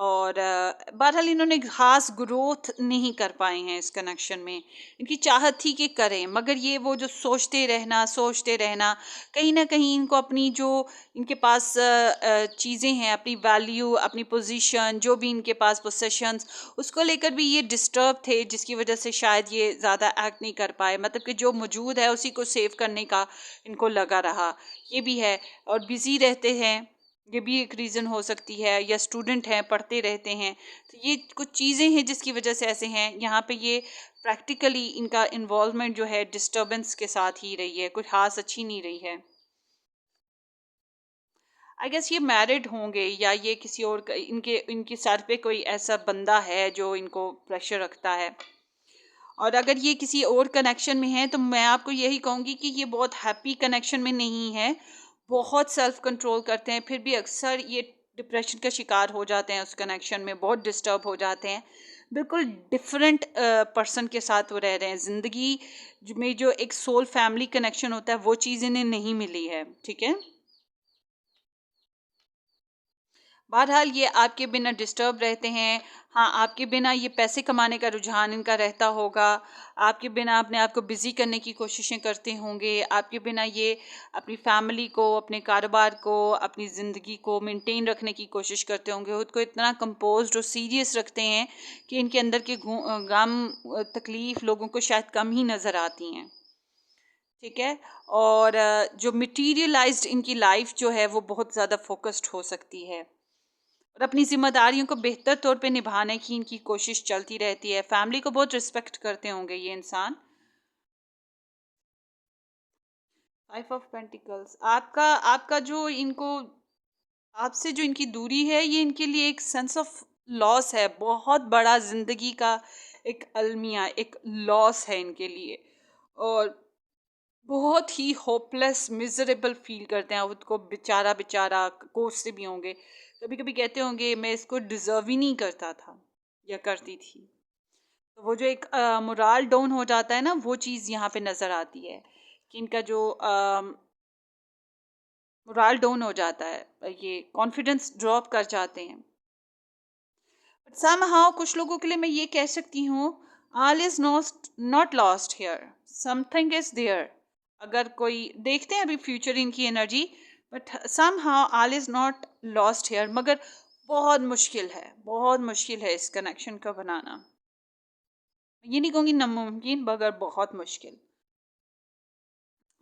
[SPEAKER 1] और बहरहाल इन्होंने ख़ास ग्रोथ नहीं कर पाए हैं इस कनेक्शन में। इनकी चाहत थी कि करें, मगर ये वो जो सोचते रहना, कहीं न कहीं इनको अपनी जो इनके पास चीज़ें हैं, अपनी वैल्यू, अपनी पोज़ीशन, जो भी इनके पास पोसेशंस, उसको लेकर भी ये डिस्टर्ब थे, जिसकी वज़ह से शायद ये ज़्यादा एक्ट नहीं कर पाए। मतलब कि जो मौजूद है उसी को सेव करने का इनको लगा रहा, ये भी है। और बिज़ी रहते हैं, ये भी एक रीज़न हो सकती है, या स्टूडेंट हैं, पढ़ते रहते हैं, तो ये कुछ चीज़ें हैं जिसकी वजह से ऐसे हैं। यहाँ पे ये प्रैक्टिकली इनका इन्वॉल्वमेंट जो है डिस्टर्बेंस के साथ ही रही है, कुछ खास अच्छी नहीं रही है। आई गेस ये मैरिड होंगे, या ये किसी और इनके इनके सर पे कोई ऐसा बंदा है जो इनको प्रेशर रखता है। और अगर ये किसी और कनेक्शन में है तो मैं आपको यही कहूँगी कि ये बहुत हैप्पी कनेक्शन में नहीं है। बहुत सेल्फ कंट्रोल करते हैं, फिर भी अक्सर ये डिप्रेशन का शिकार हो जाते हैं, उस कनेक्शन में बहुत डिस्टर्ब हो जाते हैं। बिल्कुल डिफरेंट पर्सन के साथ वो रह रहे हैं। ज़िंदगी में जो एक सोल फैमिली कनेक्शन होता है वो चीज़ इन्हें नहीं मिली है, ठीक है। बहरहाल ये आपके बिना डिस्टर्ब रहते हैं। हाँ, आपके बिना ये पैसे कमाने का रुझान इनका रहता होगा। आपके बिना अपने आप को बिज़ी करने की कोशिशें करते होंगे। आपके बिना ये अपनी फैमिली को, अपने कारोबार को, अपनी ज़िंदगी को मेंटेन रखने की कोशिश करते होंगे। खुद को इतना कंपोज़्ड और सीरियस रखते हैं कि इनके अंदर के गम, तकलीफ़ लोगों को शायद कम ही नज़र आती हैं। ठीक है? और जो मटीरियलाइज़्ड इनकी लाइफ़ जो है वो बहुत ज़्यादा फ़ोकस्ड हो सकती है। और अपनी ज़िम्मेदारियों को बेहतर तौर पे निभाने की इनकी कोशिश चलती रहती है। फैमिली को बहुत रिस्पेक्ट करते होंगे ये इंसान। 5 ऑफ पेंटिकल्स, आपका आपका जो इनको आपसे जो इनकी दूरी है, ये इनके लिए एक सेंस ऑफ लॉस है, बहुत बड़ा ज़िंदगी का एक अलमिया, एक लॉस है इनके लिए। और बहुत ही होपलेस, मिज़रेबल फ़ील करते हैं खुद को, बेचारा कोसते भी होंगे। कभी-कभी कहते होंगे मैं इसको डिज़र्व ही नहीं करता था या करती थी। तो वो जो एक मोराल डाउन हो जाता है ना, वो चीज़ यहाँ पे नज़र आती है कि इनका जो मोराल डाउन हो जाता है, ये कॉन्फिडेंस ड्रॉप कर जाते हैं। बट समहाउ कुछ लोगों के लिए मैं ये कह सकती हूँ, all is not not lost here, something is there. अगर कोई देखते हैं अभी फ्यूचर इनकी energy, but somehow all is not lost here, मगर बहुत मुश्किल है इस कनेक्शन का बनाना। ये नहीं कहूँगी नामुमकिन, मगर बहुत मुश्किल।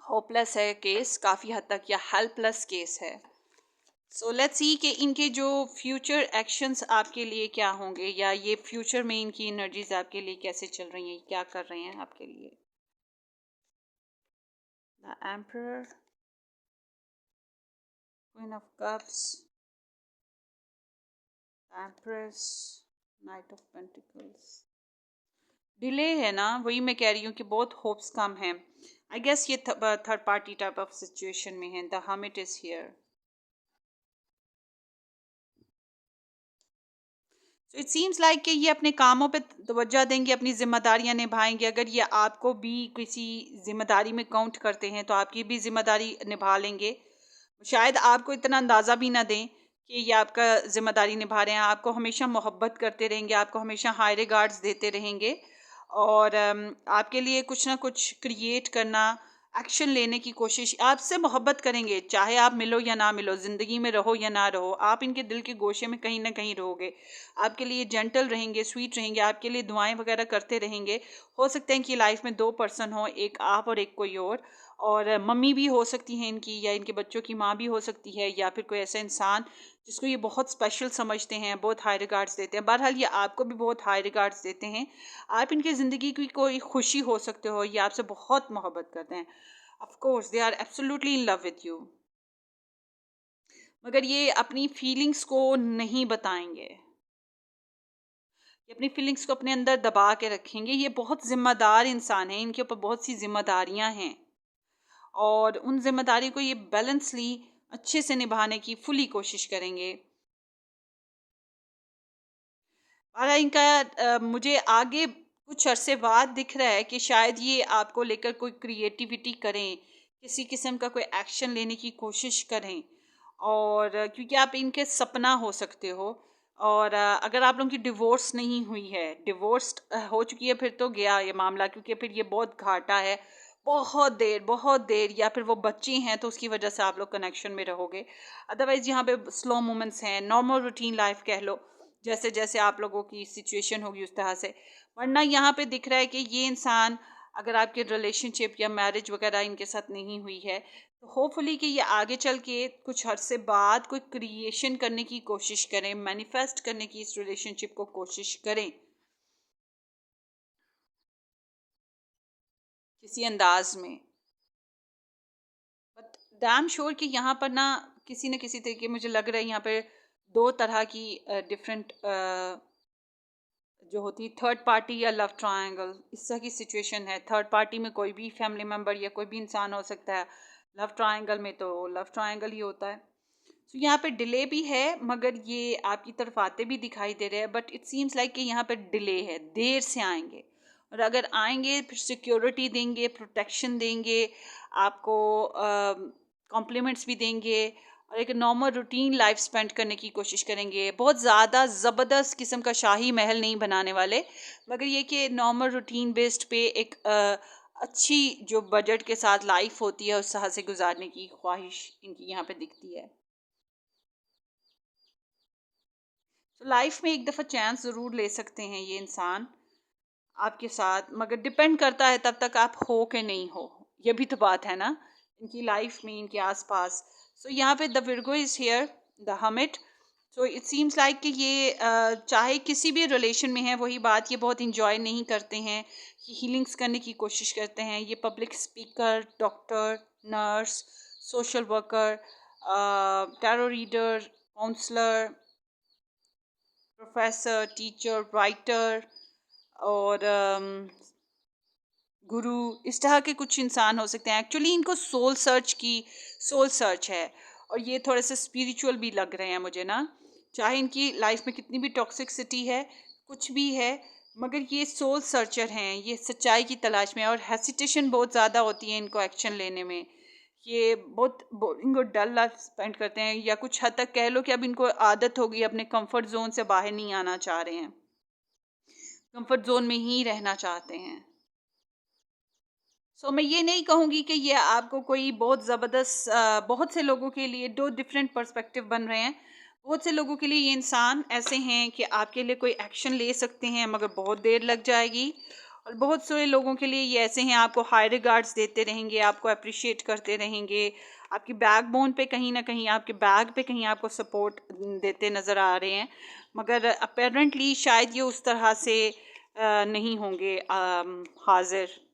[SPEAKER 1] होपलेस है केस काफ़ी हद तक, या हेल्पलेस केस है। सो लेट्स सी कि इनके जो फ्यूचर एक्शंस आपके लिए क्या होंगे, या ये फ्यूचर में इनकी एनर्जीज आपके लिए कैसे चल रही हैं, क्या कर रहे हैं आपके लिए। The emperor, queen of cups, empress, night of pentacles. Delay है ना, वही मैं कह रही हूँ कि बहुत होप्स कम हैं। आई गेस ये third party type of situation में है। The hermit is here. So it seems like कि ये अपने कामों पे तवज्जो देंगे, अपनी जिम्मेदारियां निभाएंगे। अगर ये आपको भी किसी जिम्मेदारी में काउंट करते हैं तो आपकी भी जिम्मेदारी निभा लेंगे। शायद आपको इतना अंदाज़ा भी ना दें कि ये आपका जिम्मेदारी निभा रहे हैं। आपको हमेशा मोहब्बत करते रहेंगे, आपको हमेशा हाई रिगार्ड्स देते रहेंगे, और आपके लिए कुछ ना कुछ क्रिएट करना, एक्शन लेने की कोशिश, आपसे मोहब्बत करेंगे, चाहे आप मिलो या ना मिलो, ज़िंदगी में रहो या ना रहो, आप इनके दिल के गोशे में कहीं ना कहीं रहोगे। आपके लिए जेंटल रहेंगे, स्वीट रहेंगे, आपके लिए दुआएं वगैरह करते रहेंगे। हो सकता है कि लाइफ में दो पर्सन हो, एक आप और एक कोई और मम्मी भी हो सकती हैं इनकी, या इनके बच्चों की माँ भी हो सकती है, या फिर कोई ऐसा इंसान जिसको ये बहुत स्पेशल समझते हैं, बहुत हाई रिगार्ड्स देते हैं। बहरहाल ये आपको भी बहुत हाई रिगार्ड्स देते हैं। आप इनकी ज़िंदगी की कोई खुशी हो सकते हो, ये आपसे बहुत मोहब्बत करते हैं। Of course they are absolutely in love with you, मगर ये अपनी फीलिंग्स को नहीं बताएंगे। ये अपनी फीलिंग्स को अपने अंदर दबा के रखेंगे। ये बहुत ज़िम्मेदार इंसान हैं, इनके ऊपर बहुत सी जिम्मेदारियां हैं, और उन जिम्मेदारी को ये बैलेंसली अच्छे से निभाने की फुली कोशिश करेंगे। और इनका मुझे आगे कुछ अरसे बाद दिख रहा है कि शायद ये आपको लेकर कोई क्रिएटिविटी करें, किसी किस्म का कोई एक्शन लेने की कोशिश करें, और क्योंकि आप इनके सपना हो सकते हो, और अगर आप लोगों की डिवोर्स नहीं हुई है, डिवोर्स्ड हो चुकी है, फिर तो गया ये मामला, क्योंकि फिर ये बहुत घाटा है। बहुत देर, या फिर वो बच्चे हैं तो उसकी वजह से आप लोग कनेक्शन में रहोगे। अदरवाइज यहाँ पे स्लो मोमेंट्स हैं, नॉर्मल रूटीन लाइफ कह लो, जैसे जैसे आप लोगों की सिचुएशन होगी उस तरह से। वरना यहाँ पे दिख रहा है कि ये इंसान, अगर आपके रिलेशनशिप या मैरिज वगैरह इनके साथ नहीं हुई है, तो होपफुली कि ये आगे चल के कुछ अरसे बाद कोई क्रिएशन करने की कोशिश करें, मैनिफेस्ट करने की इस रिलेशनशिप को कोशिश करें किसी अंदाज में। बट डैम श्योर कि यहाँ पर ना किसी न किसी तरीके, मुझे लग रहा है यहाँ पे दो तरह की डिफरेंट जो होती है, थर्ड पार्टी या लव ट्रायंगल, इस तरह की सिचुएशन है। थर्ड पार्टी में कोई भी फैमिली मेम्बर या कोई भी इंसान हो सकता है, लव ट्रायंगल में तो लव ट्रायंगल ही होता है। तो यहाँ पे डिले भी है, मगर ये आपकी तरफ आते भी दिखाई दे रहे हैं, बट इट सीम्स लाइक कि यहाँ पे डिले है, देर से आएंगे। और अगर आएंगे फिर सिक्योरिटी देंगे, प्रोटेक्शन देंगे, आपको कॉम्प्लीमेंट्स भी देंगे, और एक नॉर्मल रूटीन लाइफ स्पेंड करने की कोशिश करेंगे। बहुत ज़्यादा ज़बरदस्त किस्म का शाही महल नहीं बनाने वाले, मगर ये कि नॉर्मल रूटीन बेस्ड पे एक अच्छी जो बजट के साथ लाइफ होती है उस तरह से गुजारने की ख्वाहिश इनकी यहाँ पे दिखती है। तो लाइफ में एक दफ़ा चांस ज़रूर ले सकते हैं ये इंसान आपके साथ, मगर डिपेंड करता है तब तक आप हो कि नहीं हो, ये भी तो बात है ना, इनकी लाइफ में, इनके आसपास। सो यहाँ पे the Virgo is here, the hermit. So it seems like कि ये चाहे किसी भी रिलेशन में है, वही बात, ये बहुत इंजॉय नहीं करते हैं, ये हीलिंग्स करने की कोशिश करते हैं। ये public speaker, doctor, nurse, social worker, tarot reader, counsellor, professor, teacher, writer, और गुरु, इस तरह के कुछ इंसान हो सकते हैं। एक्चुअली इनको सोल सर्च है, और ये थोड़े से स्पिरिचुअल भी लग रहे हैं मुझे ना। चाहे इनकी लाइफ में कितनी भी टॉक्सिसिटी है, कुछ भी है, मगर ये सोल सर्चर हैं, ये सच्चाई की तलाश में। और हेसिटेशन बहुत ज़्यादा होती है इनको एक्शन लेने में। ये इनको डल लाइफ स्पेंड करते हैं, या कुछ हद तक कह लो कि अब इनको आदत होगी, अपने कंफर्ट जोन से बाहर नहीं आना चाह रहे हैं, कंफर्ट जोन में ही रहना चाहते हैं। मैं ये नहीं कहूँगी कि ये आपको कोई बहुत ज़बरदस्त, बहुत से लोगों के लिए दो डिफरेंट पर्सपेक्टिव बन रहे हैं। बहुत से लोगों के लिए ये इंसान ऐसे हैं कि आपके लिए कोई एक्शन ले सकते हैं, मगर बहुत देर लग जाएगी। और बहुत से लोगों के लिए ये ऐसे हैं, आपको हाई रिगार्ड्स देते रहेंगे, आपको अप्रिशिएट करते रहेंगे, आपकी बैकबोन पे कहीं ना कहीं, आपके बैक पे कहीं आपको सपोर्ट देते नज़र आ रहे हैं। मगर अपेरेंटली शायद ये उस तरह से नहीं होंगे हाजिर।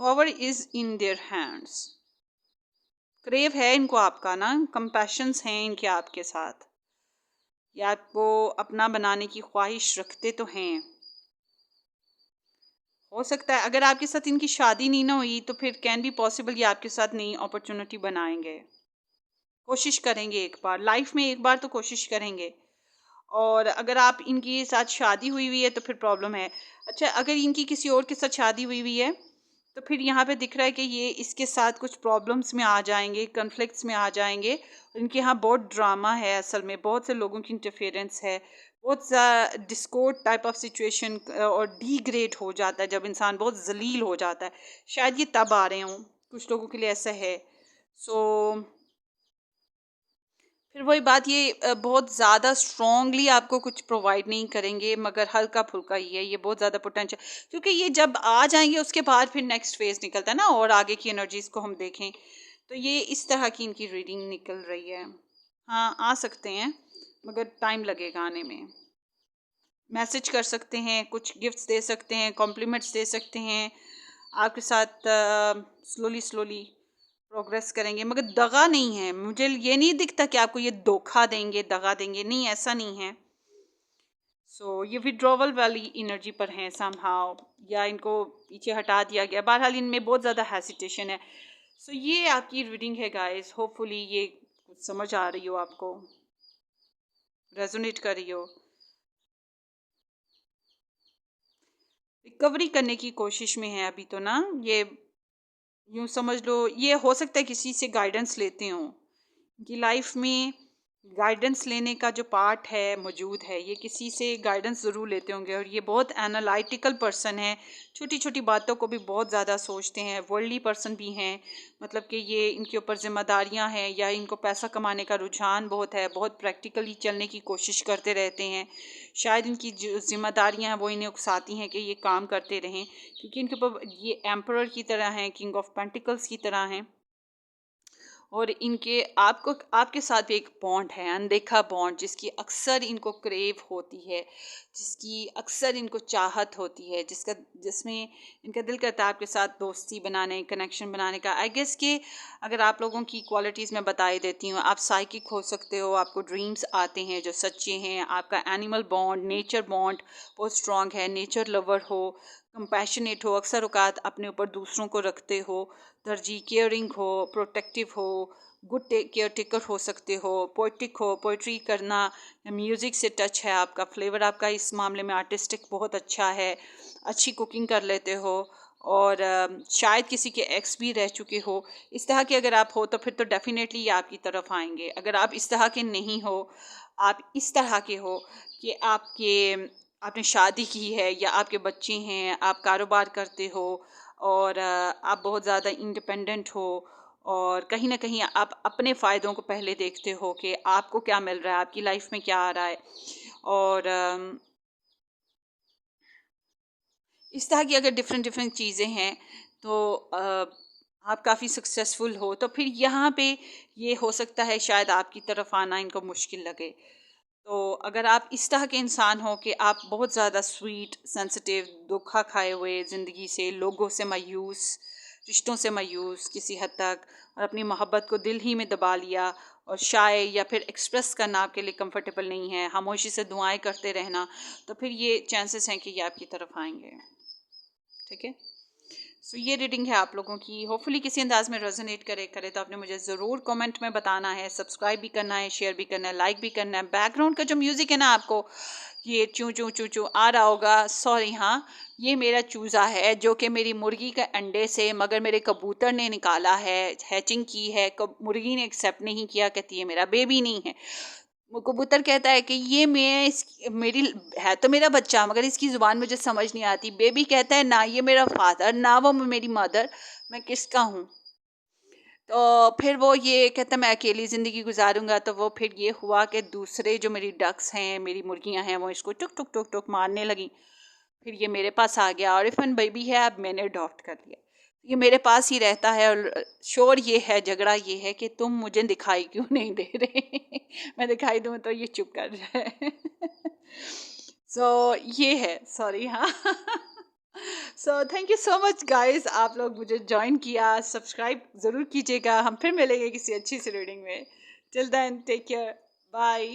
[SPEAKER 1] Power is in their hands. Crave है इनको आपका ना, कंपैशंस हैं इनके आपके साथ, या आपको अपना बनाने की ख्वाहिश रखते तो हैं। हो सकता है अगर आपके साथ इनकी शादी नहीं ना हुई, तो फिर कैन बी पॉसिबल ये आपके साथ नई अपॉर्चुनिटी बनाएंगे, कोशिश करेंगे, एक बार लाइफ में एक बार तो कोशिश करेंगे। और अगर आप इनकी साथ शादी हुई हुई है तो फिर प्रॉब्लम है। अच्छा, अगर इनकी किसी और के साथ शादी हुई हुई है, तो फिर यहाँ पे दिख रहा है कि ये इसके साथ कुछ प्रॉब्लम्स में आ जाएंगे, कन्फ्लिक्ट्स में आ जाएंगे। इनके यहाँ बहुत ड्रामा है, असल में बहुत से लोगों की इंटरफेरेंस है, बहुत डिस्कोर्ड टाइप ऑफ सिचुएशन, और डीग्रेड हो जाता है जब इंसान बहुत जलील हो जाता है। शायद ये तब आ रहे हों, कुछ लोगों के लिए ऐसा है। सो फिर वही बात, ये बहुत ज़्यादा स्ट्रॉन्गली आपको कुछ प्रोवाइड नहीं करेंगे, मगर हल्का फुल्का ही है, ये बहुत ज़्यादा पोटेंशियल, क्योंकि ये जब आ जाएंगे उसके बाद फिर नेक्स्ट फेज निकलता है ना, और आगे की एनर्जीज को हम देखें तो ये इस तरह की इनकी रीडिंग निकल रही है। हाँ, आ सकते हैं, मगर टाइम लगेगा आने में। मैसेज कर सकते हैं, कुछ गिफ्ट्स दे सकते हैं, कॉम्प्लीमेंट्स दे सकते हैं, आपके साथ स्लोली स्लोली प्रोग्रेस करेंगे, मगर दगा नहीं है। मुझे ये नहीं दिखता कि आपको ये धोखा देंगे, दगा देंगे, नहीं, ऐसा नहीं है। ये विड्रॉवल वाली एनर्जी पर हैं समहाउ, या इनको पीछे हटा दिया गया, बहरहाल इनमें बहुत ज़्यादा हेसिटेशन है। ये आपकी रीडिंग है गाइस, होपफुली ये कुछ समझ आ रही हो, आपको रेजोनेट कर रही हो। रिकवरी करने की कोशिश में है अभी तो ना। ये यूँ समझ लो, ये हो सकता है किसी से गाइडेंस लेते हों। कि लाइफ में गाइडेंस लेने का जो पार्ट है मौजूद है, ये किसी से गाइडेंस ज़रूर लेते होंगे। और ये बहुत एनालिटिकल पर्सन है, छोटी छोटी बातों को भी बहुत ज़्यादा सोचते हैं, वर्ल्डली पर्सन भी हैं। मतलब कि ये इनके ऊपर जिम्मेदारियां हैं या इनको पैसा कमाने का रुझान बहुत है, बहुत प्रैक्टिकली चलने की कोशिश करते रहते हैं। शायद इनकी जो जिम्मेदारियां हैं वो इन्हें उकसाती हैं कि ये काम करते रहें, क्योंकि इनके ऊपर ये एम्परर की तरह हैं, किंग ऑफ पेंटिकल्स की तरह हैं। और इनके आपको आपके साथ भी एक बॉन्ड है, अनदेखा बॉन्ड, जिसकी अक्सर इनको क्रेव होती है, जिसकी अक्सर इनको चाहत होती है, जिसमें इनका दिल करता है आपके साथ दोस्ती बनाने, कनेक्शन बनाने का। आई गेस कि अगर आप लोगों की क्वालिटीज़ मैं बताई देती हूँ, आप साइकिक हो सकते हो, आपको ड्रीम्स आते हैं जो सच्चे हैं, आपका एनिमल बॉन्ड, नेचर बॉन्ड बहुत स्ट्रांग है, नेचर लवर हो, कंपैशनेट हो, अक्सर औकात अपने ऊपर दूसरों को रखते हो, तरजीह केयरिंग हो, प्रोटेक्टिव हो, गुड केयर टेकर हो सकते हो, पोइटिक हो, पोइट्री करना, म्यूज़िक से टच है आपका, फ्लेवर आपका इस मामले में आर्टिस्टिक बहुत अच्छा है, अच्छी कुकिंग कर लेते हो, और शायद किसी के एक्स भी रह चुके हो। इस तरह के अगर आप हो तो फिर तो डेफिनेटली ये आपकी तरफ आएंगे। अगर आप इस तरह के नहीं हो, आप इस तरह के हो कि आपने शादी की है या आपके बच्चे हैं, आप कारोबार करते हो, और आप बहुत ज़्यादा इंडिपेंडेंट हो, और कहीं ना कहीं आप अपने फ़ायदों को पहले देखते हो कि आपको क्या मिल रहा है, आपकी लाइफ में क्या आ रहा है। और इस तरह की अगर डिफरेंट डिफरेंट चीज़ें हैं तो आप काफ़ी सक्सेसफुल हो, तो फिर यहाँ पे ये हो सकता है शायद आपकी तरफ आना इनको मुश्किल लगे। तो अगर आप इस तरह के इंसान हो कि आप बहुत ज़्यादा स्वीट, सेंसिटिव, धोखा खाए हुए, ज़िंदगी से, लोगों से मायूस, रिश्तों से मायूस किसी हद तक, और अपनी मोहब्बत को दिल ही में दबा लिया, और शाय या फिर एक्सप्रेस करना आपके लिए कंफर्टेबल नहीं है, खामोशी से दुआएं करते रहना, तो फिर ये चांसेस हैं कि ये आपकी तरफ आएंगे। ठीक है। सो ये रीडिंग है आप लोगों की, होपफुली किसी अंदाज में रेजोनेट करे तो आपने मुझे ज़रूर कमेंट में बताना है, सब्सक्राइब भी करना है, शेयर भी करना है, लाइक भी करना है। बैकग्राउंड का जो म्यूज़िक है ना, आपको ये चूँ चूँ चूँ चूँ आ रहा होगा, सॉरी, हाँ, ये मेरा चूज़ा है जो कि मेरी मुर्गी के अंडे से मगर मेरे कबूतर ने निकाला है, हैचिंग की है, मुर्गी ने एक्सेप्ट नहीं किया, कहती है मेरा बेबी नहीं है। वो कबूतर कहता है कि ये मैं इस मेरी है तो मेरा बच्चा, मगर इसकी ज़ुबान मुझे समझ नहीं आती। बेबी कहता है ना ये मेरा फादर, ना वो मेरी मदर, मैं किसका हूँ। तो फिर वो ये कहता है मैं अकेली ज़िंदगी गुजारूंगा। तो वो फिर ये हुआ कि दूसरे जो मेरी डक्स हैं, मेरी मुर्गियाँ हैं, वो इसको टुक टुक टुक टुक मारने लगी। फिर ये मेरे पास आ गया, और इफ़न बेबी है, अब मैंने अडॉप्ट कर लिया। ये मेरे पास ही रहता है, और शोर ये है, झगड़ा ये है कि तुम मुझे दिखाई क्यों नहीं दे रहे। मैं दिखाई दूँ तो ये चुप कर जाए। सो ये है, सॉरी, हाँ। So thank you so much guys, आप लोग मुझे ज्वाइन किया, सब्सक्राइब ज़रूर कीजिएगा। हम फिर मिलेंगे किसी अच्छी सी रीडिंग में। Till then take care, bye.